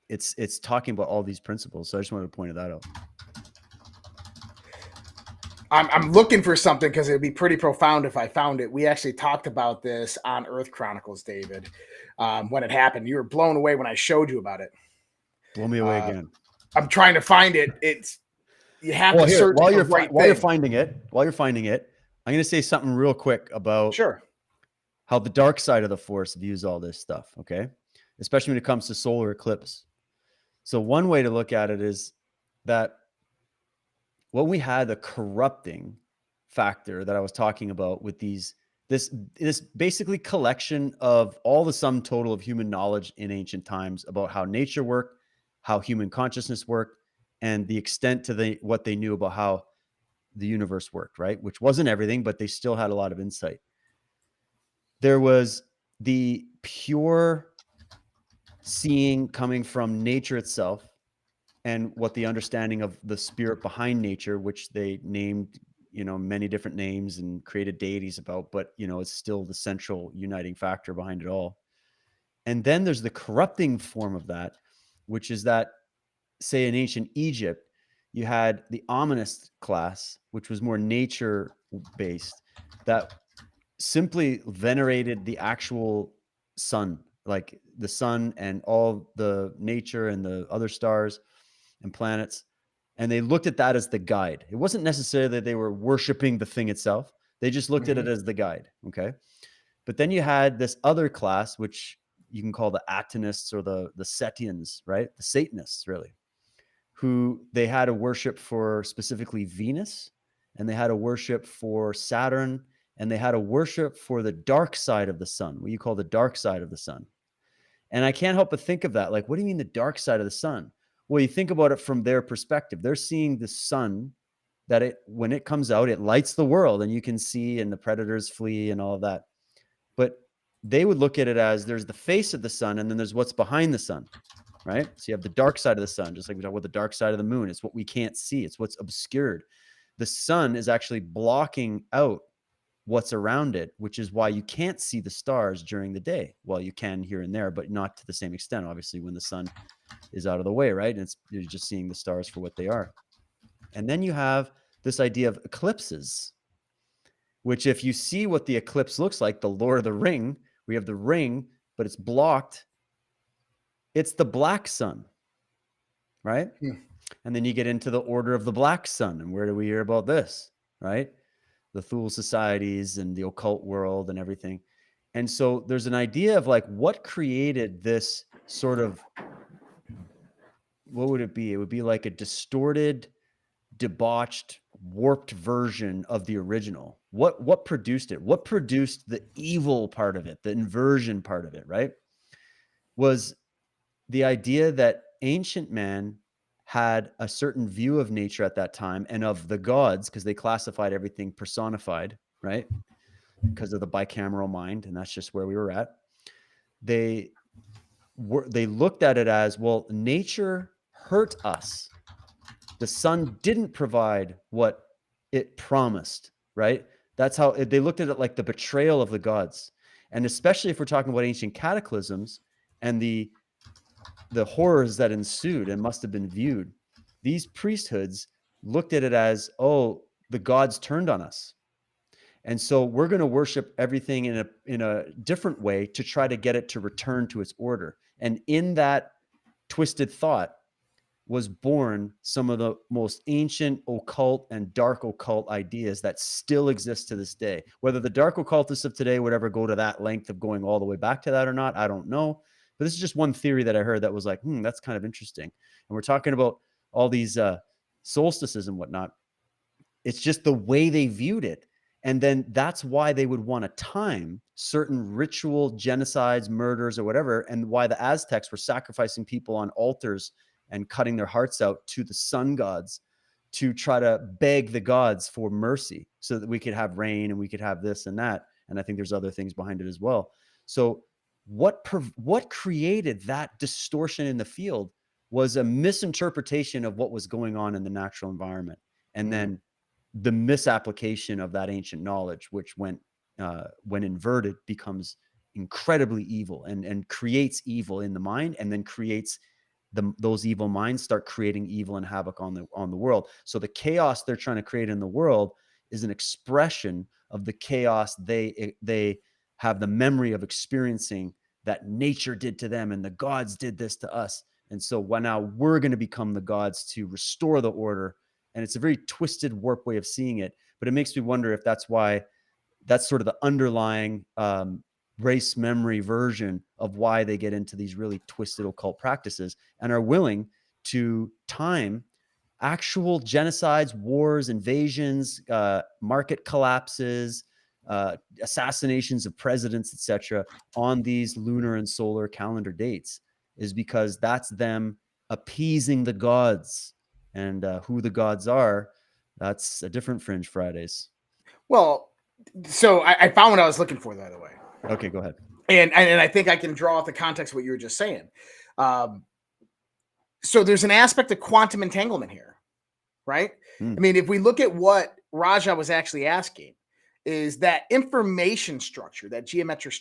it's talking about all these principles. So I just wanted to point that out. I'm looking for something because it would be pretty profound if I found it. We actually talked about this on Earth Chronicles, David, when it happened. You were blown away when I showed you about it. Blow me away again. I'm trying to find it. It's you have to search while the you're right while you're thing. finding it. While you're finding it, I'm going to say something real quick about how the dark side of the Force views all this stuff. Okay, especially when it comes to solar eclipse. So one way to look at it is that what we had, the corrupting factor that I was talking about with this basically collection of all the sum total of human knowledge in ancient times about how nature worked, how human consciousness worked, and the extent to what they knew about how the universe worked, right? Which wasn't everything, but they still had a lot of insight. There was the pure seeing coming from nature itself, and what the understanding of the spirit behind nature, which they named, many different names and created deities about, but, it's still the central uniting factor behind it all. And then there's the corrupting form of that, which is that, say, in ancient Egypt, you had the ominous class, which was more nature-based, that simply venerated the actual sun, like the sun and all the nature and the other stars and planets, and they looked at that as the guide. It wasn't necessarily that they were worshiping the thing itself. They just looked at it as the guide. Okay. But then you had this other class, which you can call the Atonists or the Setians, right? The Satanists, really, who they had a worship for specifically Venus, and they had a worship for Saturn, and they had a worship for the dark side of the sun, what you call the dark side of the sun. And I can't help but think of that. Like, what do you mean the dark side of the sun? Well, you think about it from their perspective. They're seeing the sun that when it comes out, it lights the world, and you can see, and the predators flee and all of that. But they would look at it as there's the face of the sun, and then there's what's behind the sun, right? So you have the dark side of the sun, just like we talk about the dark side of the moon. It's what we can't see. It's what's obscured. The sun is actually blocking out what's around it, which is why you can't see the stars during the day. Well, you can here and there, but not to the same extent, obviously, when the sun is out of the way, right? And you're just seeing the stars for what they are. And then you have this idea of eclipses, which, if you see what the eclipse looks like, the Lord of the Ring, we have the ring, but it's blocked. It's the black sun, right? And then you get into the Order of the Black Sun. And where do we hear about this, right? The Thule societies and the occult world and everything. And so there's an idea of like, what created this sort of, what would it be? It would be like a distorted, debauched, warped version of the original. What produced it? What produced the evil part of it, the inversion part of it, right? Was the idea that ancient man had a certain view of nature at that time and of the gods, because they classified everything personified, right? Because of the bicameral mind, and that's just where we were at. They looked at it as, well, nature hurt us. The sun didn't provide what it promised, right? That's how they looked at it, like the betrayal of the gods. And especially if we're talking about ancient cataclysms and the horrors that ensued and must have been viewed, these priesthoods looked at it as, oh, the gods turned on us. And so we're going to worship everything in a different way to try to get it to return to its order. And in that twisted thought was born some of the most ancient occult and dark occult ideas that still exist to this day. Whether the dark occultists of today would ever go to that length of going all the way back to that or not, I don't know. But this is just one theory that I heard that was like, that's kind of interesting. And we're talking about all these solstices and whatnot. It's just the way they viewed it. And then that's why they would want to time certain ritual genocides, murders, or whatever, and why the Aztecs were sacrificing people on altars and cutting their hearts out to the sun gods to try to beg the gods for mercy so that we could have rain and we could have this and that. And I think there's other things behind it as well. So what created that distortion in the field was a misinterpretation of what was going on in the natural environment. And then the misapplication of that ancient knowledge, which when inverted becomes incredibly evil and creates evil in the mind, and then creates those evil minds start creating evil and havoc on the world. So the chaos they're trying to create in the world is an expression of the chaos they have the memory of experiencing that nature did to them and the gods did this to us. And so now we're going to become the gods to restore the order. And it's a very twisted, warped way of seeing it. But it makes me wonder if that's why that's sort of the underlying race memory version of why they get into these really twisted occult practices and are willing to time actual genocides, wars, invasions, market collapses, assassinations of presidents, etc., on these lunar and solar calendar dates, is because that's them appeasing the gods. And who the gods are, that's a different Fringe Fridays. Well, so I found what I was looking for, by the way. Okay, go ahead. And I think I can draw off the context of what you were just saying. So there's an aspect of quantum entanglement here, right? I mean, if we look at what Raja was actually asking, is that information structure, that geometric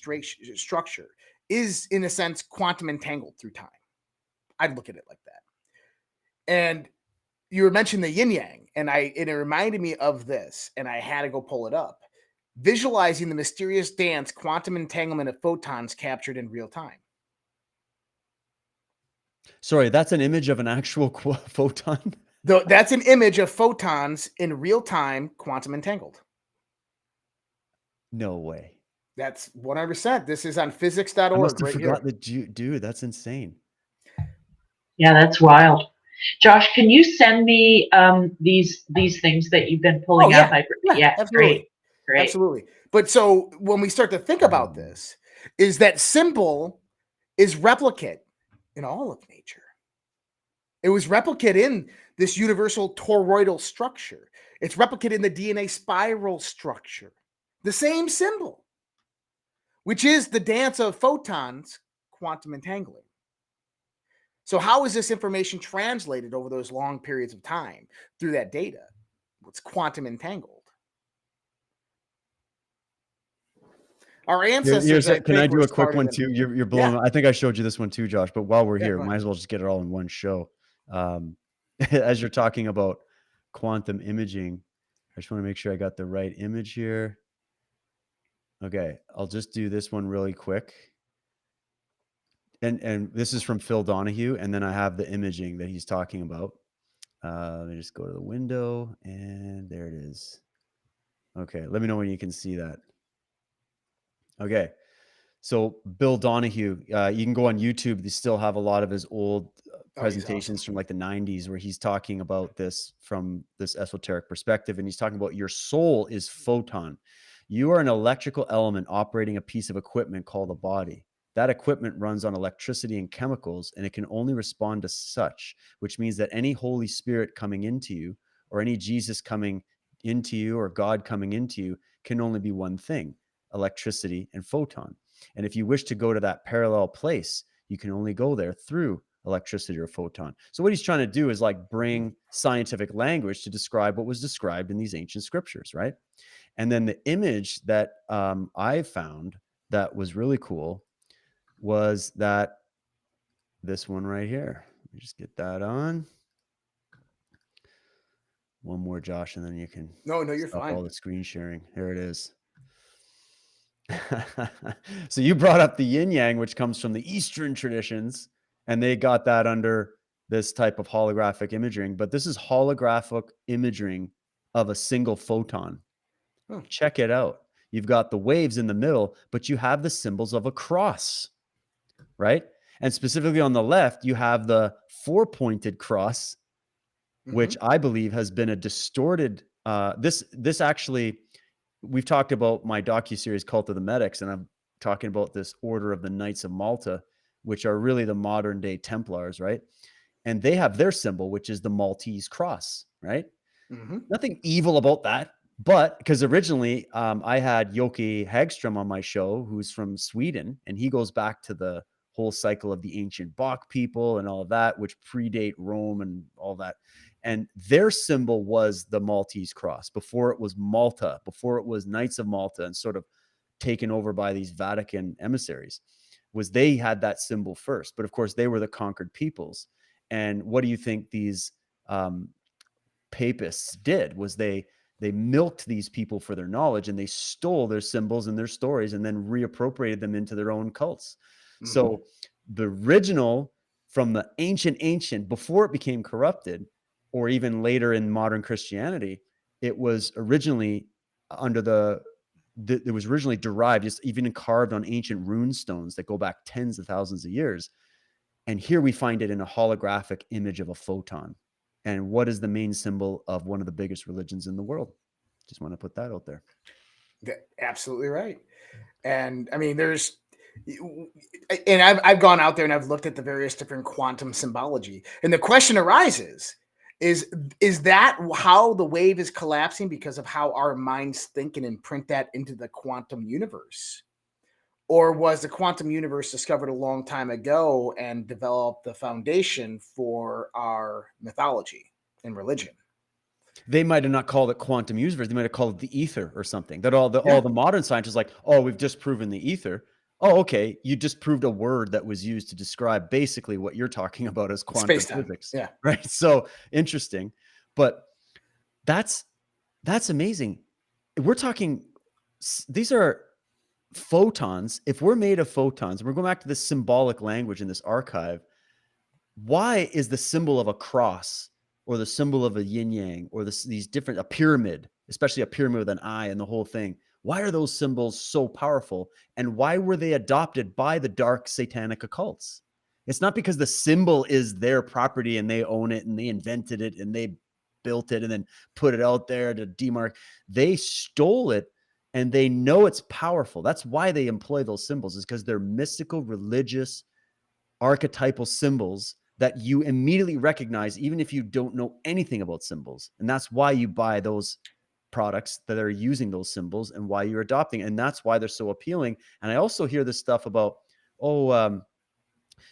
structure, is in a sense quantum entangled through time. I'd look at it like that. And you were mentioning the yin yang, and it reminded me of this, and I had to go pull it up. Visualizing the mysterious dance, quantum entanglement of photons captured in real time. Sorry, that's an image of an actual photon? That's an image of photons in real time, quantum entangled. No way. That's 100%. This is on physics.org. I must have right forgotten here. Dude, that's insane. Yeah, that's wild. Josh, can you send me these things that you've been pulling up? Yeah, absolutely. Great. Absolutely. But so when we start to think about this, is that symbol is replicate in all of nature. It was replicate in this universal toroidal structure. It's replicate in the DNA spiral structure. The same symbol, which is the dance of photons, quantum entangling. So how is this information translated over those long periods of time through that data? It's quantum entangled. Our ancestors. Can I do a quick one too? You're blowing. Yeah. I think I showed you this one too, Josh. But while we're here, might as well just get it all in one show. As you're talking about quantum imaging, I just want to make sure I got the right image here. Okay, I'll just do this one really quick. And this is from Phil Donahue, and then I have the imaging that he's talking about. Let me just go to the window, and there it is. Okay, let me know when you can see that. Okay, so Bill Donahue, you can go on YouTube. They still have a lot of his old presentations from like the 90s where he's talking about this from this esoteric perspective. And he's talking about your soul is photon. You are an electrical element operating a piece of equipment called a body. That equipment runs on electricity and chemicals, and it can only respond to such, which means that any Holy Spirit coming into you, or any Jesus coming into you, or God coming into you, can only be one thing: electricity and photon. And if you wish to go to that parallel place, you can only go there through electricity or photon. So what he's trying to do is like bring scientific language to describe what was described in these ancient scriptures, right? And then the image that I found that was really cool was that this one right here. Let me just get that on. One more, Josh, and then you can you're stop fine. all the screen sharing. Here it is. So you brought up the yin yang, which comes from the Eastern traditions, and they got that under this type of holographic imaging. But this is holographic imaging of a single photon. Check it out. You've got the waves in the middle, but you have the symbols of a cross, right? And specifically on the left, you have the 4-pointed cross which I believe has been a distorted, this actually, we've talked about my docuseries Cult of the Medics, and I'm talking about this Order of the Knights of Malta, which are really the modern day Templars, right? And they have their symbol, which is the Maltese cross, right? Nothing evil about that. But because originally I had Joki Hagström on my show, who's from Sweden, and he goes back to the whole cycle of the ancient Bach people and all of that, which predate Rome and all that. And their symbol was the Maltese cross before it was Malta, before it was Knights of Malta and sort of taken over by these Vatican emissaries, was they had that symbol first. But of course, they were the conquered peoples. And what do you think these papists did? Was they milked these people for their knowledge, and they stole their symbols and their stories and then reappropriated them into their own cults. So the original, from the ancient before it became corrupted, or even later in modern Christianity, it was originally under it was originally derived, just even carved on ancient rune stones that go back tens of thousands of years. And here we find it in a holographic image of a photon. And what is the main symbol of one of the biggest religions in the world? Just want to put that out there. Absolutely right. And I mean, I've gone out there and I've looked at the various different quantum symbology. And the question arises, is that how the wave is collapsing because of how our minds think and imprint that into the quantum universe? Or was the quantum universe discovered a long time ago and developed the foundation for our mythology and religion? They might have not called it quantum universe. They might have called it the ether or something. That all the modern scientists are like, oh, we've just proven the ether. Oh, okay. You just proved a word that was used to describe basically what you're talking about as quantum Space-time. physics. Yeah. Right. So interesting. But that's amazing. We're talking, these are photons. If we're made of photons, and we're going back to this symbolic language in this archive, why is the symbol of a cross or the symbol of a yin yang or these different, a pyramid, especially a pyramid with an eye and the whole thing, why are those symbols so powerful? And why were they adopted by the dark satanic occults? It's not because the symbol is their property and they own it and they invented it and they built it and then put it out there to demark. They stole it and they know it's powerful. That's why they employ those symbols, is because they're mystical, religious, archetypal symbols that you immediately recognize, even if you don't know anything about symbols. And that's why you buy those products that are using those symbols and why you're adopting. And that's why they're so appealing. And I also hear this stuff about, if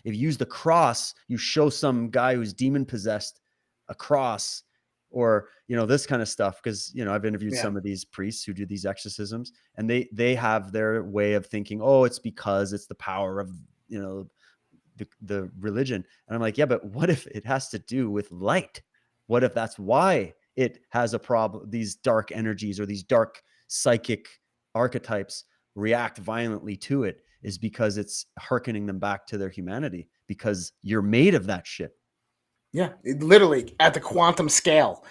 you use the cross, you show some guy who's demon possessed a cross, or, this kind of stuff. Because, I've interviewed some of these priests who do these exorcisms, and they have their way of thinking, oh, it's because it's the power of, the religion. And I'm like, yeah, but what if it has to do with light? What if that's why it has a problem? These dark energies or these dark psychic archetypes react violently to it, is because it's hearkening them back to their humanity, because you're made of that shit. Yeah, literally at the quantum scale.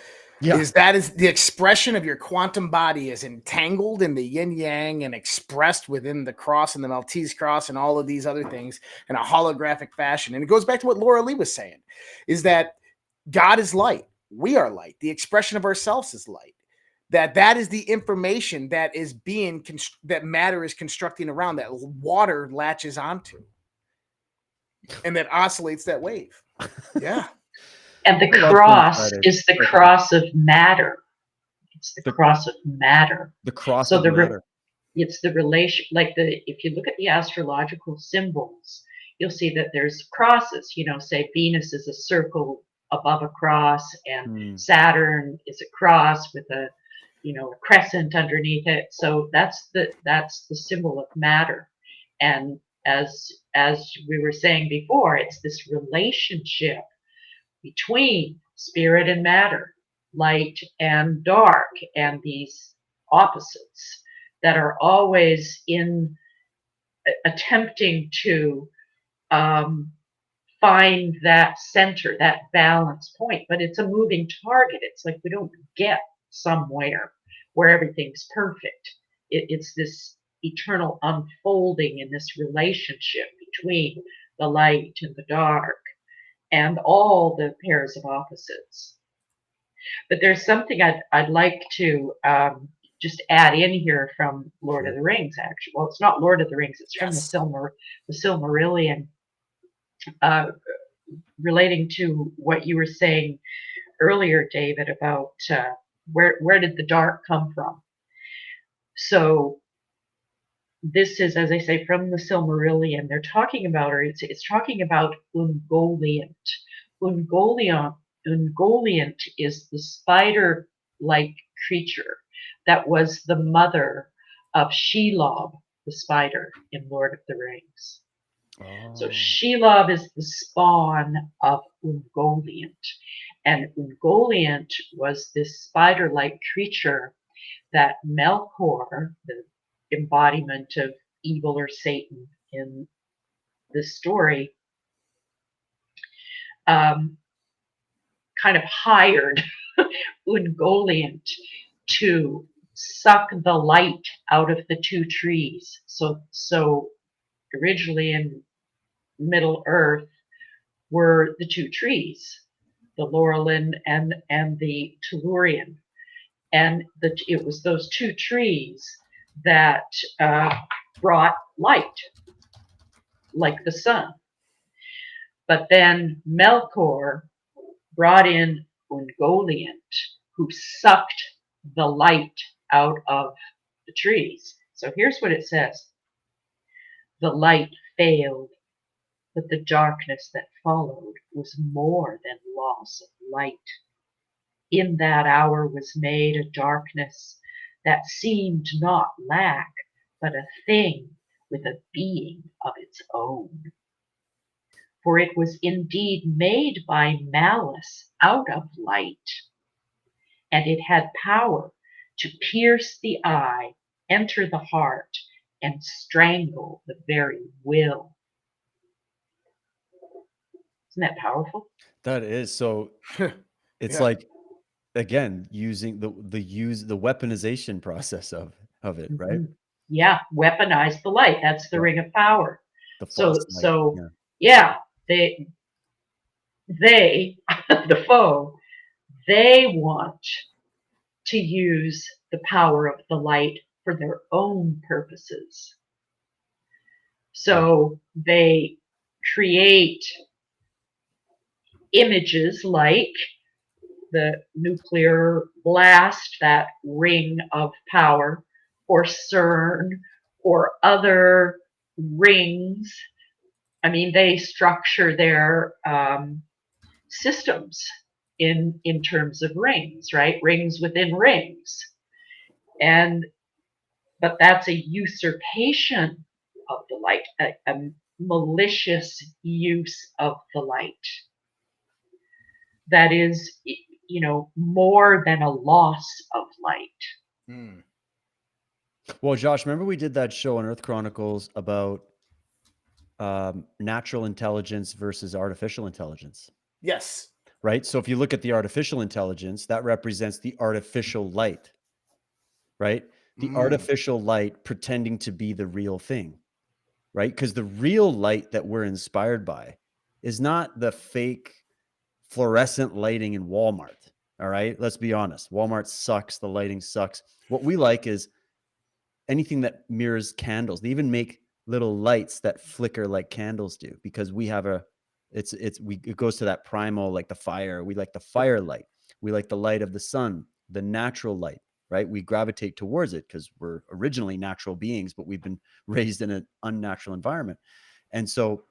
Yeah. That is the expression of your quantum body is entangled in the yin yang and expressed within the cross and the Maltese cross and all of these other things in a holographic fashion. And it goes back to what Loralee was saying, is that God is light. We are light. The expression of ourselves is light. That is the information that is that matter is constructing around, that water latches onto, and that oscillates that wave. Yeah. And the cross is the cross of matter. It's the cross of matter. The cross of matter. It's the relation, if you look at the astrological symbols, you'll see that there's crosses. Say Venus is a circle above a cross, and Saturn is a cross with a crescent underneath it. So that's the symbol of matter. And as we were saying before, it's this relationship between spirit and matter, light and dark, and these opposites that are always attempting to find that center, that balance point. But it's a moving target. It's like we don't get somewhere where everything's perfect. It's this eternal unfolding in this relationship between the light and the dark, and all the pairs of opposites. But there's something I'd like to just add in here from Lord of the Rings. Actually, well, it's not Lord of the Rings. It's from the Silmarillion, relating to what you were saying earlier, David, about where did the dark come from. So this is, as I say, from the Silmarillion. They're talking about, or it's talking about Ungoliant. Ungoliant is the spider-like creature that was the mother of Shelob, the spider in Lord of the Rings. Oh. So Shelob is the spawn of Ungoliant. And Ungoliant was this spider-like creature that Melkor, the embodiment of evil or Satan in this story, kind of hired Ungoliant to suck the light out of the two trees. So originally in Middle Earth were the two trees, the Loralee and the Tellurian. And it was those two trees that brought light, like the sun. But then Melkor brought in Ungoliant, who sucked the light out of the trees. So here's what it says. The light failed, but the darkness that followed was more than loss of light. In that hour was made a darkness that seemed not lack, but a thing with a being of its own. For it was indeed made by malice out of light, and it had power to pierce the eye, enter the heart, and strangle the very will. Isn't that powerful? That is. So it's Yeah. like, again, using the weaponization process of it, right? Mhm. Yeah, weaponize the light. That's the Yeah. ring of power. The So false light. yeah, they the foe, they want to use the power of the light for their own purposes. So they create images like the nuclear blast, that ring of power, or CERN, or other rings. I mean, they structure their systems in terms of rings, right? Rings within rings. But that's a usurpation of the light, a malicious use of the light. That is, more than a loss of light. Well, Josh, remember we did that show on Earth Chronicles about natural intelligence versus artificial intelligence? Yes. Right. So if you look at the artificial intelligence, that represents the artificial light, right? The artificial light pretending to be the real thing, right? Because the real light that we're inspired by is not the fake fluorescent lighting in Walmart. All right. Let's be honest. Walmart sucks. The lighting sucks. What we like is anything that mirrors candles. They even make little lights that flicker like candles do, because we have it goes to that primal, like the fire. We like the fire light. We like the light of the sun, the natural light, right? We gravitate towards it because we're originally natural beings, but we've been raised in an unnatural environment. And so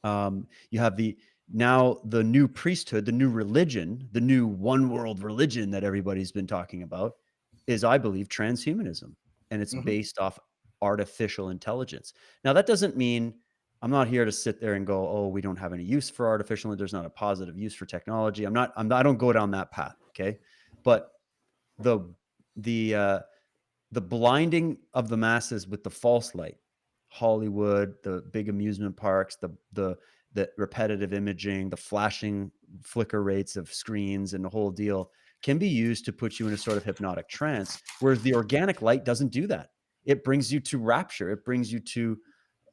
you have the new priesthood, the new religion, the new one world religion that everybody's been talking about is, I believe, transhumanism. And it's based off artificial intelligence. Now, that doesn't mean I'm not here to sit there and go, oh, we don't have any use for artificial. There's not a positive use for technology. I don't go down that path. Okay. But the blinding of the masses with the false light, Hollywood, the big amusement parks, the repetitive imaging, the flashing flicker rates of screens and the whole deal can be used to put you in a sort of hypnotic trance, whereas the organic light doesn't do that. It brings you to rapture. It brings you to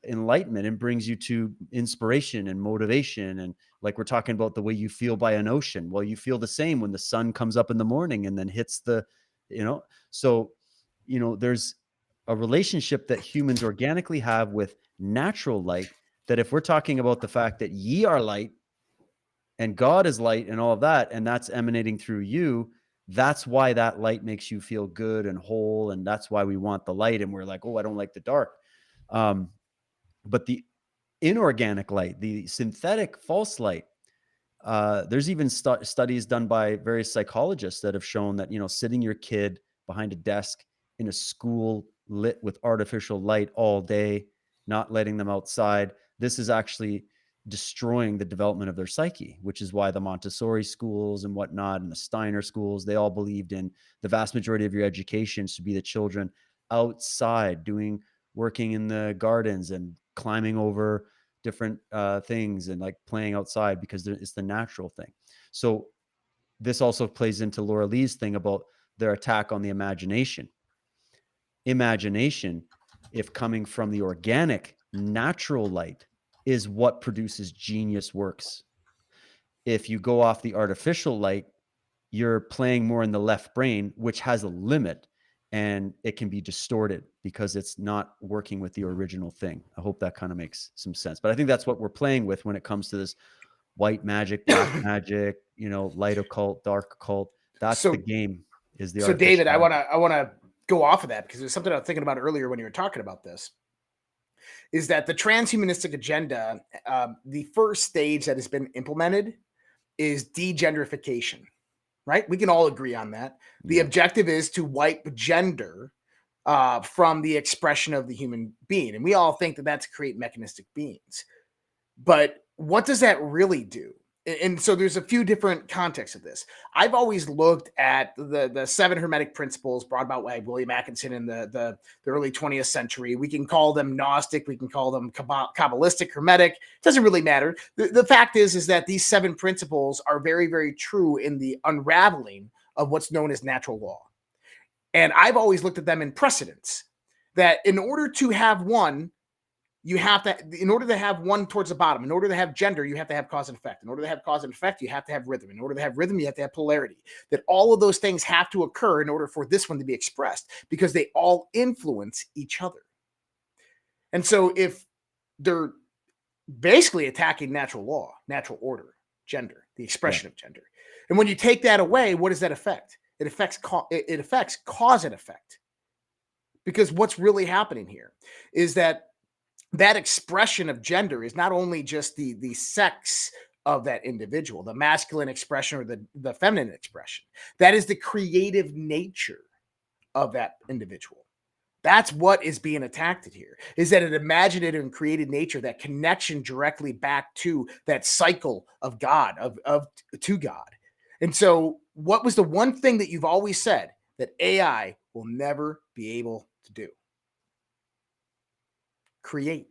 enlightenment and brings you to inspiration and motivation. And like we're talking about the way you feel by an ocean. Well, you feel the same when the sun comes up in the morning and then hits the, so, there's a relationship that humans organically have with natural light, that if we're talking about the fact that ye are light and God is light and all of that, and that's emanating through you, that's why that light makes you feel good and whole. And that's why we want the light. And we're like, oh, I don't like the dark. But the inorganic light, the synthetic false light, there's even studies done by various psychologists that have shown that, sitting your kid behind a desk in a school lit with artificial light all day, not letting them outside, this is actually destroying the development of their psyche, which is why the Montessori schools and whatnot and the Steiner schools, they all believed in the vast majority of your education should be the children outside working in the gardens and climbing over different things and like playing outside, because it's the natural thing. So this also plays into Loralee's thing about their attack on the imagination. Imagination, if coming from the organic natural light, is what produces genius works. If you go off the artificial light, you're playing more in the left brain, which has a limit, and it can be distorted because it's not working with the original thing. I hope that kind of makes some sense. But I think that's what we're playing with when it comes to this white magic, black magic, light occult, dark occult. That's the game. Is the so David, I want to go off of that, because there's something I was thinking about earlier when you were talking about this. Is that the transhumanistic agenda? The first stage that has been implemented is degenderification. Right? We can all agree on that. The objective is to wipe gender from the expression of the human being. And we all think that that's create mechanistic beings. But what does that really do? And so there's a few different contexts of this. I've always looked at the 7 Hermetic principles brought about by William Atkinson in the early 20th century. We can call them Gnostic. We can call them Kabbalistic, Hermetic. It doesn't really matter. The fact is that these 7 principles are very, very true in the unraveling of what's known as natural law. And I've always looked at them in precedence, that in order to have one, in order to have one towards the bottom, in order to have gender, you have to have cause and effect. In order to have cause and effect, you have to have rhythm. In order to have rhythm, you have to have polarity. That all of those things have to occur in order for this one to be expressed, because they all influence each other. And so if they're basically attacking natural law, natural order, gender, the expression of gender, and when you take that away, what does that affect? It affects cause and effect. Because what's really happening here is that expression of gender is not only just the sex of that individual, the masculine expression or the feminine expression. That is the creative nature of that individual. That's what is being attacked here, is that an imaginative and creative nature, that connection directly back to that cycle of God, to God. And so what was the one thing that you've always said that AI will never be able to do? Create.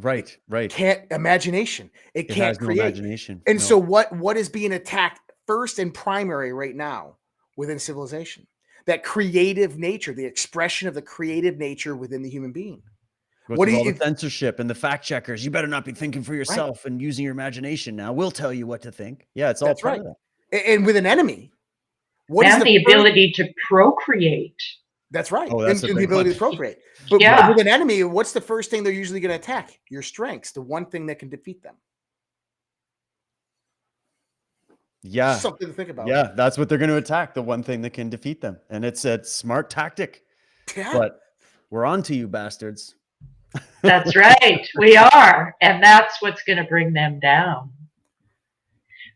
Right. Can't imagination. It can't has create. No imagination. And so what is being attacked first and primary right now within civilization? That creative nature, the expression of the creative nature within the human being. What do you, all the censorship and the fact checkers? You better not be thinking for yourself and using your imagination now. We'll tell you what to think. Yeah, it's all part of that. And with an enemy, what is the ability to procreate? That's right. Oh, that's and the ability to procreate. But with an enemy, what's the first thing they're usually going to attack? Your strengths, the one thing that can defeat them. Yeah. Something to think about. Yeah, that's what they're going to attack, the one thing that can defeat them. And it's a smart tactic. Yeah. But we're on to you, bastards. That's right. We are. And that's what's going to bring them down.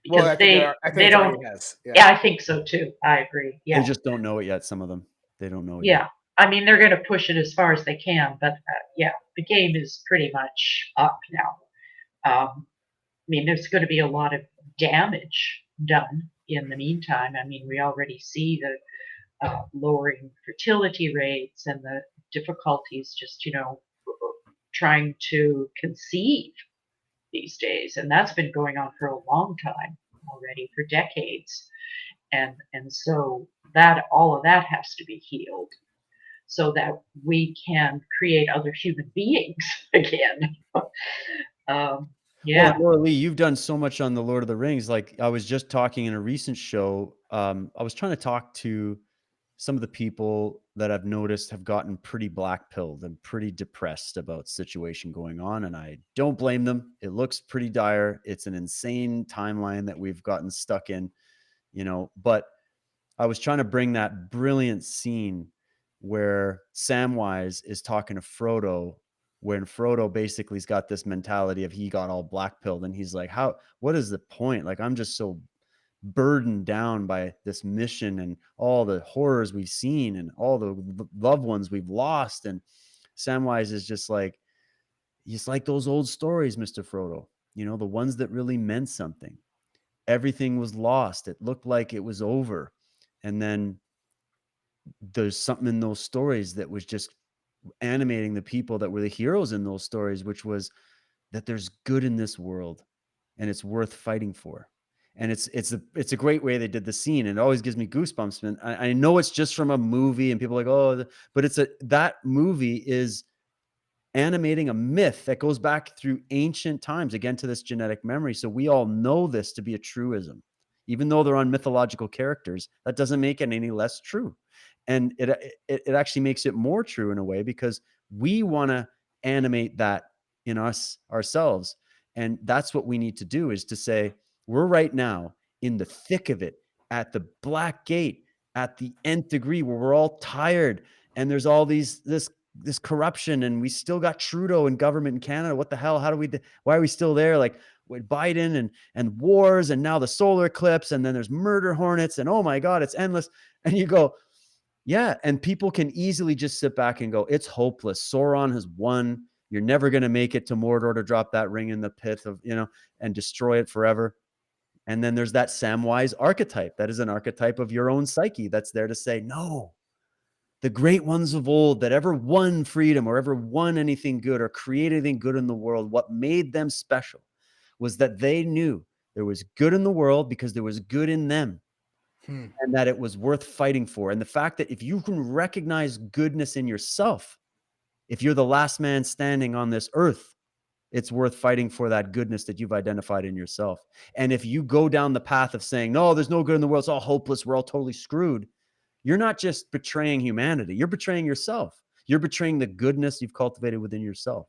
Because well, they don't. Yeah, I think so too. I agree. Yeah. They just don't know it yet. Some of them, they don't know it yet. Yet. I mean, they're going to push it as far as they can, but the game is pretty much up now. I mean, there's going to be a lot of damage done in the meantime. I mean, we already see the lowering fertility rates and the difficulties just, trying to conceive these days. And that's been going on for a long time already, for decades. And so all of that has to be healed. so that we can create other human beings again. Yeah. Well, Loralee, you've done so much on the Lord of the Rings. Like I was just talking in a recent show. I was trying to talk to some of the people that I've noticed have gotten pretty black pilled and pretty depressed about situation going on. And I don't blame them. It looks pretty dire. It's an insane timeline that we've gotten stuck in, but I was trying to bring that brilliant scene where Samwise is talking to Frodo, when Frodo basically's got this mentality of he got all black pilled and he's like, what is the point? Like, I'm just so burdened down by this mission and all the horrors we've seen and all the loved ones we've lost. And Samwise is just like, he's like those old stories, Mr. Frodo, the ones that really meant something. Everything was lost. It looked like it was over. And then there's something in those stories that was just animating the people that were the heroes in those stories, which was that there's good in this world and it's worth fighting for. And it's a great way they did the scene. And it always gives me goosebumps. And I know it's just from a movie and people are like, oh, but that movie is animating a myth that goes back through ancient times, again, to this genetic memory. So we all know this to be a truism. Even though they're on mythological characters, that doesn't make it any less true. And it actually makes it more true in a way, because we want to animate that in us ourselves. And that's what we need to do, is to say, we're right now in the thick of it, at the black gate, at the nth degree, where we're all tired and there's all this corruption, and we still got Trudeau in government in Canada. What the hell? Why are we still there? Like with Biden and wars, and now the solar eclipse, and then there's murder hornets, and oh my God, it's endless. And you go, yeah. And people can easily just sit back and go, it's hopeless. Sauron has won. You're never going to make it to Mordor to drop that ring in the pit of, and destroy it forever. And then there's that Samwise archetype. That is an archetype of your own psyche that's there to say, no, the great ones of old that ever won freedom or ever won anything good or created anything good in the world, what made them special was that they knew there was good in the world because there was good in them. And that it was worth fighting for. And the fact that if you can recognize goodness in yourself, if you're the last man standing on this earth, it's worth fighting for that goodness that you've identified in yourself. And if you go down the path of saying, no, there's no good in the world, it's all hopeless, we're all totally screwed, you're not just betraying humanity, you're betraying yourself. You're betraying the goodness you've cultivated within yourself.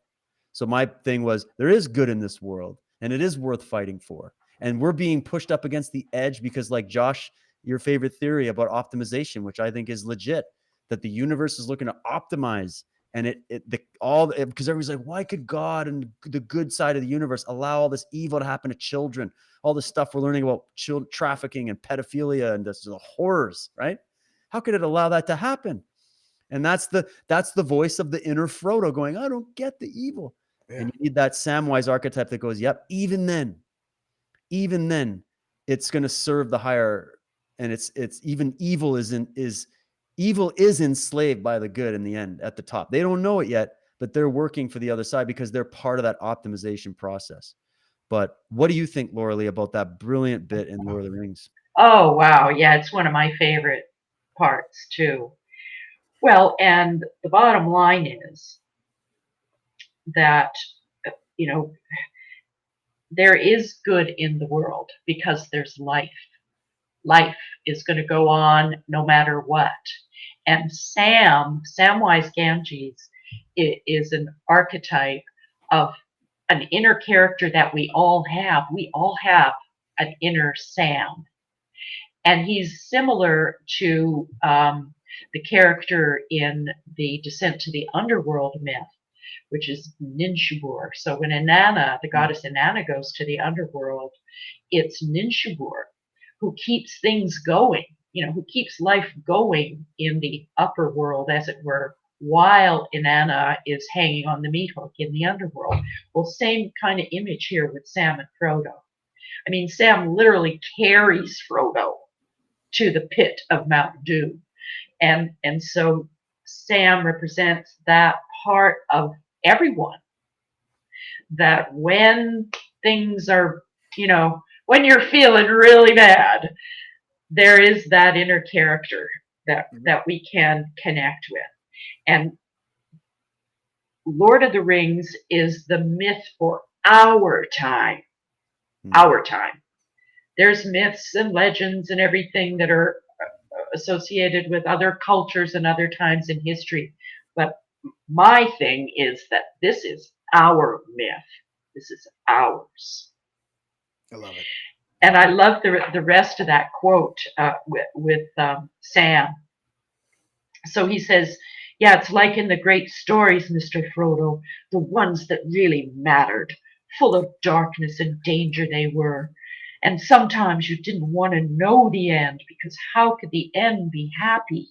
So my thing was, there is good in this world, and it is worth fighting for. And we're being pushed up against the edge because, like Josh, your favorite theory about optimization, which I think is legit, that the universe is looking to optimize, and because everybody's like, why could God and the good side of the universe allow all this evil to happen to children? All this stuff we're learning about child trafficking and pedophilia and the horrors, right? How could it allow that to happen? And that's the voice of the inner Frodo going, I don't get the evil. Yeah. And you need that Samwise archetype that goes, yep, even then, it's going to serve the higher. And it's even evil is enslaved by the good in the end at the top. They don't know it yet, but they're working for the other side because they're part of that optimization process. But what do you think, Loralee, about that brilliant bit in Lord of the Rings? Oh, wow. Yeah, it's one of my favorite parts too. Well, and the bottom line is that, there is good in the world because there's life. Life is going to go on no matter what. And Samwise Gamgees is an archetype of an inner character that we all have. We all have an inner Sam. And he's similar to the character in the Descent to the Underworld myth, which is Ninshubur. So when Inanna, the goddess Inanna, goes to the underworld, it's Ninshubur who keeps things going, who keeps life going in the upper world, as it were, while Inanna is hanging on the meat hook in the underworld. Well, same kind of image here with Sam and Frodo. I mean, Sam literally carries Frodo to the pit of Mount Doom. And so Sam represents that part of everyone, that when things are, when you're feeling really bad, there is that inner character that we can connect with. And Lord of the Rings is the myth for our time. Our time. There's myths and legends and everything that are associated with other cultures and other times in history. But my thing is that this is our myth. This is ours. I love it. And I love the rest of that quote with Sam. So he says, yeah, it's like in the great stories, Mr. Frodo, the ones that really mattered, full of darkness and danger they were. And sometimes you didn't want to know the end, because how could the end be happy?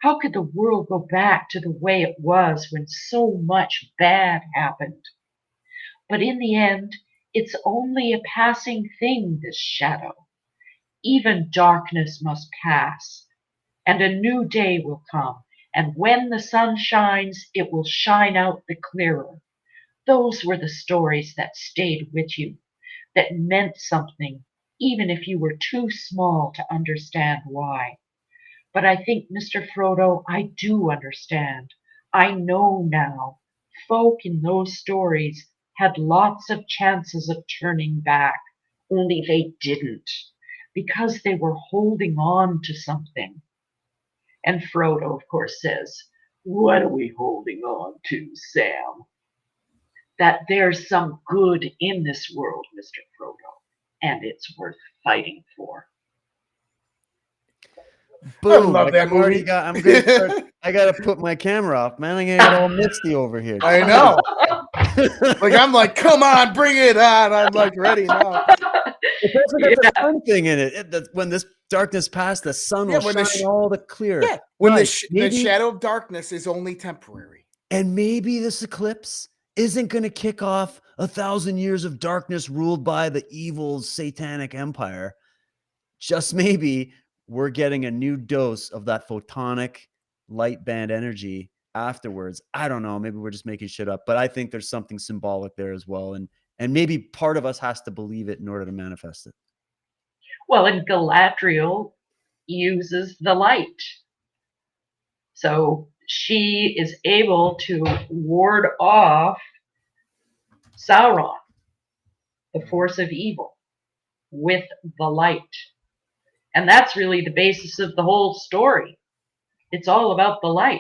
How could the world go back to the way it was when so much bad happened? But in the end, it's only a passing thing, this shadow. Even darkness must pass, and a new day will come. And when the sun shines, it will shine out the clearer. Those were the stories that stayed with you, that meant something, even if you were too small to understand why. But I think, Mr. Frodo, I do understand. I know now. Folk in those stories had lots of chances of turning back, only they didn't, because they were holding on to something. And Frodo, of course, says, what are we holding on to, Sam? That there's some good in this world, Mr. Frodo, and it's worth fighting for. Boom! I love that movie. I gotta put my camera off, man. I'm gonna get all misty over here. I know. I'm like, come on, bring it on. I'm like ready now. It's also got the sun thing in it. When this darkness passes, the sun will shine all the clearer. Yeah, when the shadow of darkness is only temporary. And maybe this eclipse isn't going to kick off 1,000 years of darkness ruled by the evil satanic empire. Just maybe we're getting a new dose of that photonic light band energy afterwards. I don't know. Maybe we're just making shit up, but I think there's something symbolic there as well. And maybe part of us has to believe it in order to manifest it. Well, and Galadriel uses the light. So she is able to ward off Sauron, the force of evil, with the light. And that's really the basis of the whole story. It's all about the light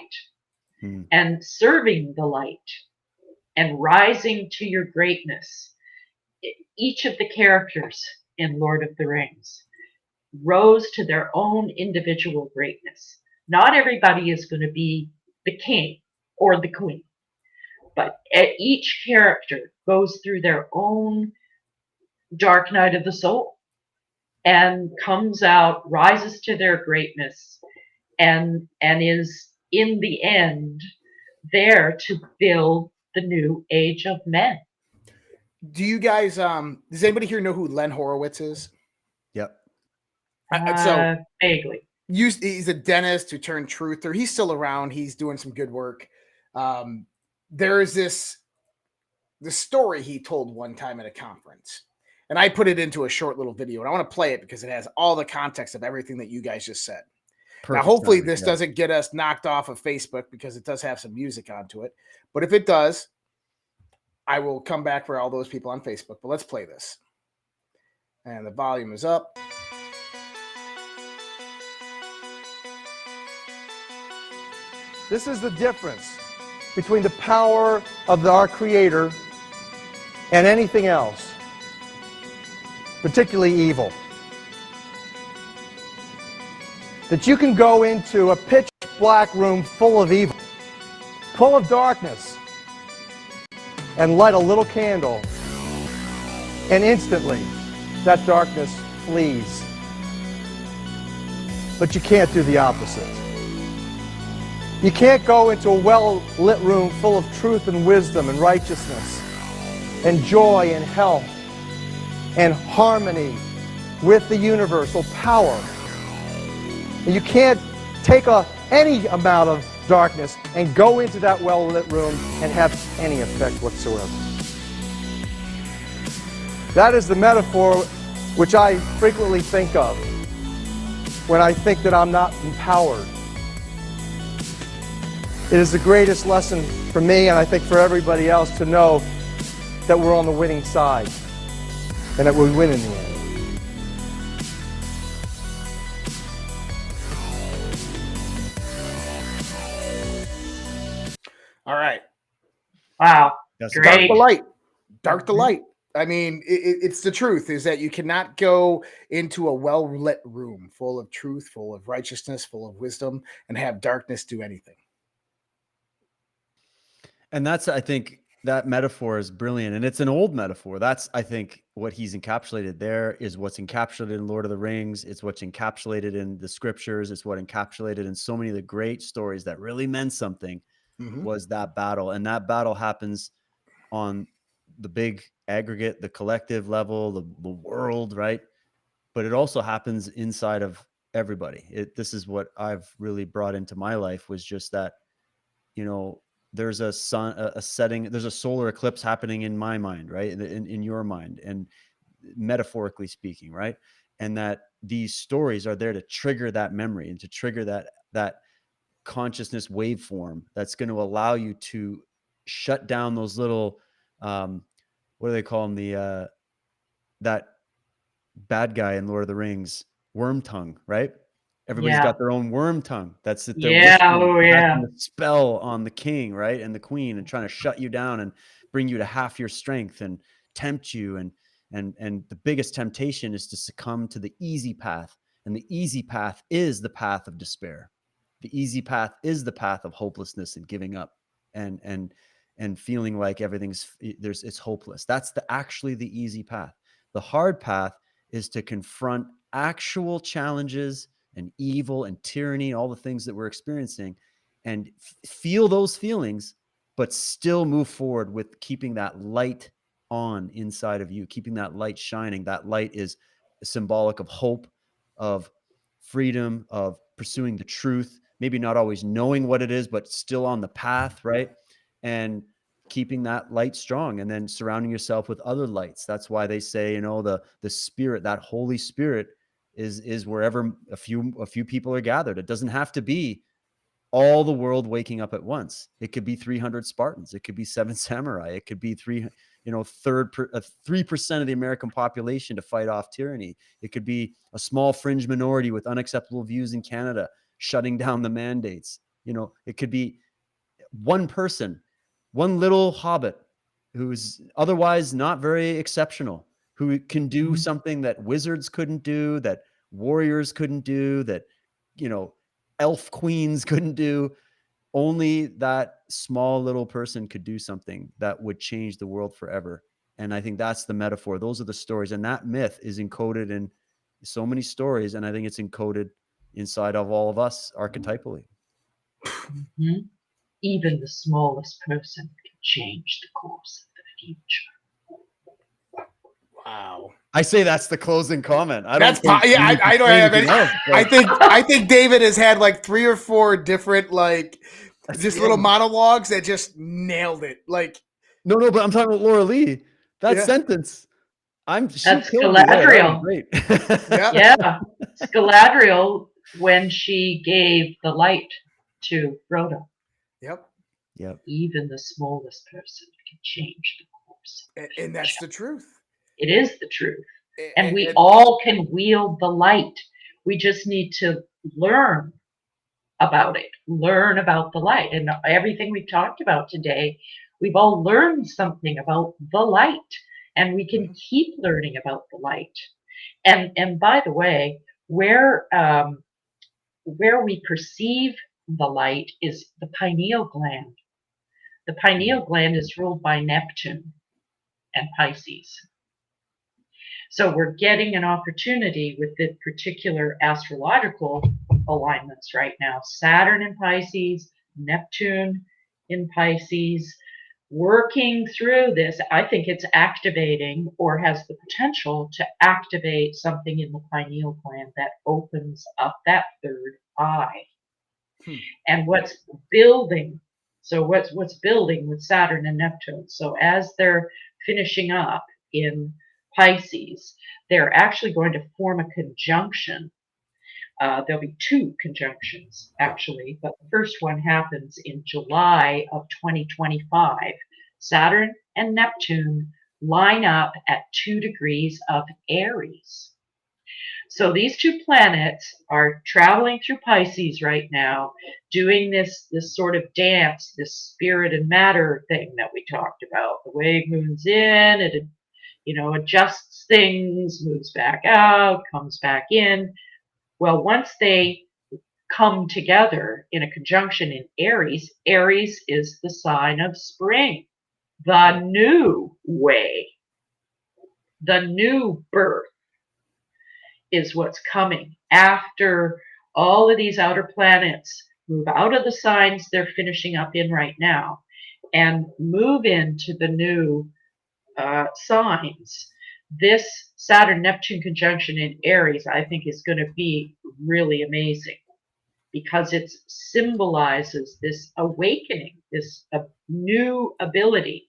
and serving the light and rising to your greatness. Each of the characters in Lord of the Rings rose to their own individual greatness. Not everybody is going to be the king or the queen, but each character goes through their own dark night of the soul and comes out, rises to their greatness, and is in the end there to build the new age of men. Do you guys does anybody here know who Len Horowitz is? Yep. So vaguely. He's a dentist who turned truther. He's still around. He's doing some good work. There is the story he told one time at a conference, and I put it into a short little video, and I want to play it because it has all the context of everything that you guys just said. Perfect. Now, hopefully this doesn't get us knocked off of Facebook because it does have some music onto it. But if it does, I will come back for all those people on Facebook. But let's play this. And the volume is up. This is the difference between the power of our Creator and anything else, particularly evil. That you can go into a pitch black room full of evil, full of darkness, and light a little candle, and instantly that darkness flees. But you can't do the opposite. You can't go into a well-lit room full of truth and wisdom and righteousness and joy and health and harmony with the universal power. And you can't take any amount of darkness and go into that well-lit room and have any effect whatsoever. That is the metaphor which I frequently think of when I think that I'm not empowered. It is the greatest lesson for me, and I think for everybody else, to know that we're on the winning side and that we win in the end. All right. Wow. That's Dark Great. the light. Dark the light. I mean, it's the truth, is that you cannot go into a well-lit room full of truth, full of righteousness, full of wisdom, and have darkness do anything. And that's, I think, that metaphor is brilliant. And it's an old metaphor. That's, I think, what he's encapsulated there is what's encapsulated in Lord of the Rings. It's what's encapsulated in the scriptures. It's what encapsulated in so many of the great stories that really meant something, was that battle. And that battle happens on the big aggregate, the collective level, the world, right? But it also happens inside of everybody. This is what I've really brought into my life, was just that, you know, there's a setting, there's a solar eclipse happening in my mind, right? In your mind, and metaphorically speaking, right? And that these stories are there to trigger that memory and to trigger that consciousness waveform that's going to allow you to shut down those little, what do they call them? That bad guy in Lord of the Rings, worm tongue, right? Everybody's got their own worm tongue. That's it. They're whispering, casting a spell on the king, right? And the queen, and trying to shut you down and bring you to half your strength and tempt you. And the biggest temptation is to succumb to the easy path. And the easy path is the path of despair. The easy path is the path of hopelessness and giving up and feeling like it's hopeless. That's actually the easy path. The hard path is to confront actual challenges and evil and tyranny, all the things that we're experiencing, and feel those feelings, but still move forward with keeping that light on inside of you, keeping that light shining. That light is symbolic of hope, of freedom, of pursuing the truth, maybe not always knowing what it is, but still on the path, right? And keeping that light strong, and then surrounding yourself with other lights. That's why they say, you know, the spirit, that Holy Spirit is wherever a few people are gathered. It doesn't have to be all the world waking up at once. It could be 300 Spartans. It could be 7 samurai. It could be 3% of the American population to fight off tyranny. It could be a small fringe minority with unacceptable views in Canada shutting down the mandates. You know, it could be one person, one little hobbit who's otherwise not very exceptional, who can do something that wizards couldn't do, that warriors couldn't do, that, you know, elf queens couldn't do. Only that small little person could do something that would change the world forever. And I think that's the metaphor. Those are the stories. And that myth is encoded in so many stories. And I think it's encoded inside of all of us archetypally. Even the smallest person can change the course of the future. Wow. I say that's the closing comment. I don't have any. I think David has had like 3 or 4 different little monologues that just nailed it. Like, no, but I'm talking about Loralee. That sentence. That's Galadriel. Great. Yeah, Galadriel, when she gave the light to Frodo. Yep. Even the smallest person can change the course. And that's the truth. It is the truth. And we all can wield the light. We just need to learn about it, learn about the light. And everything we've talked about today, we've all learned something about the light, and we can keep learning about the light. And by the way, where we perceive the light is the pineal gland. The pineal gland is ruled by Neptune and Pisces. So we're getting an opportunity with the particular astrological alignments right now. Saturn in Pisces, Neptune in Pisces, working through this. I think it's activating, or has the potential to activate, something in the pineal gland that opens up that third eye. And what's building, what's building with Saturn and Neptune. So as they're finishing up in Pisces, they're actually going to form a conjunction There'll be 2 conjunctions, actually, but the first one happens in July of 2025. Saturn and Neptune line up at 2 degrees of Aries. So these 2 planets are traveling through Pisces right now, doing this sort of dance, this spirit and matter thing that we talked about. The way it moves in, it adjusts things, moves back out, comes back in. Well, once they come together in a conjunction in Aries, Aries is the sign of spring, the new way, the new birth is what's coming after all of these outer planets move out of the signs they're finishing up in right now and move into the new signs. This Saturn-Neptune conjunction in Aries, I think, is going to be really amazing because it symbolizes this awakening, this new ability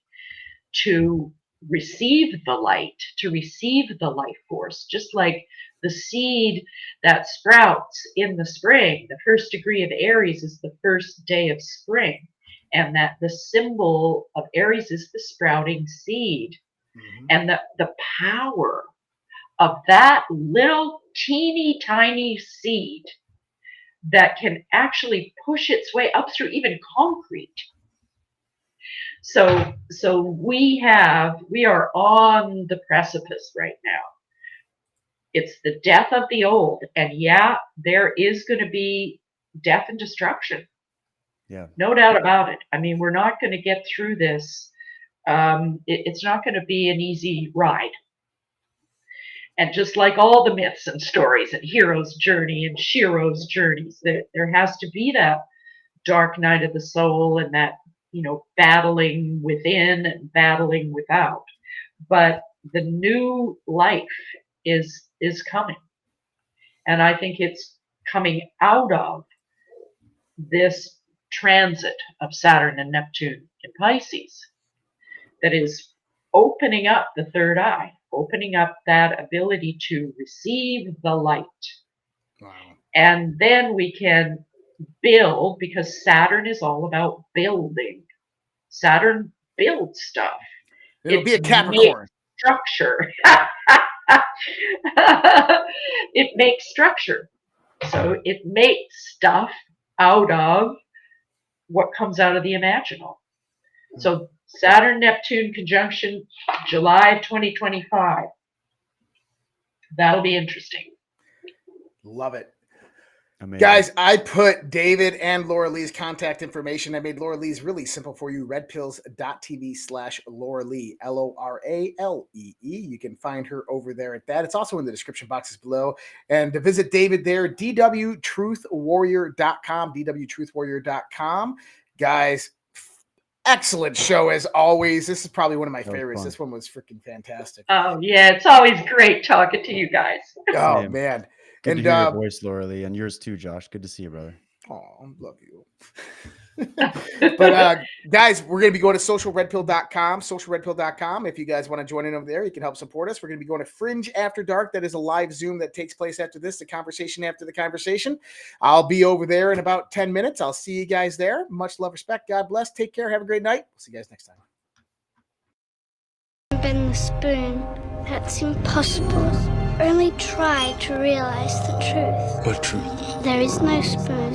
to receive the light, to receive the life force, just like the seed that sprouts in the spring. The first degree of Aries is the first day of spring, and that the symbol of Aries is the sprouting seed. And the power of that little teeny tiny seed that can actually push its way up through even concrete. So we are on the precipice right now. It's the death of the old, and yeah, there is going to be death and destruction. Yeah, no doubt about it. I mean, we're not going to get through this. It's not going to be an easy ride. And just like all the myths and stories and hero's journey and Shiro's journeys, there has to be that dark night of the soul and that, battling within and battling without. But the new life is coming. And I think it's coming out of this transit of Saturn and Neptune in Pisces that is opening up the third eye, opening up that ability to receive the light. Wow. And then we can build, because Saturn is all about building. Saturn builds stuff. It'll be a Capricorn. Structure. It makes structure. So it makes stuff out of what comes out of the imaginal. So Saturn-Neptune conjunction, July 2025. That'll be interesting. Love it. Amazing. Guys, I put David and Loralee's contact information. I made Loralee's really simple for you. redpills.tv/Loralee, Loralee. You can find her over there at that. It's also in the description boxes below. And to visit David there, dwtruthwarrior.com, dwtruthwarrior.com. Guys, excellent show as always. This is probably one of my favorites. This one was freaking fantastic. Oh, yeah. It's always great talking to you guys. Oh, Same. man. Good to hear your voice, Loralee, and yours too, Josh. Good to see you, brother. Oh, love you. But guys, we're going to be going to socialredpill.com. If you guys want to join in over there, you can help support us. We're going to be going to Fringe After Dark. That is a live Zoom that takes place after this, the conversation after the conversation. I'll be over there in about 10 minutes. I'll see you guys there. Much love, respect. God bless. Take care. Have a great night. We'll see you guys next time. Bend the spoon. That's impossible. Only try to realize the truth. What truth? There is no spoon.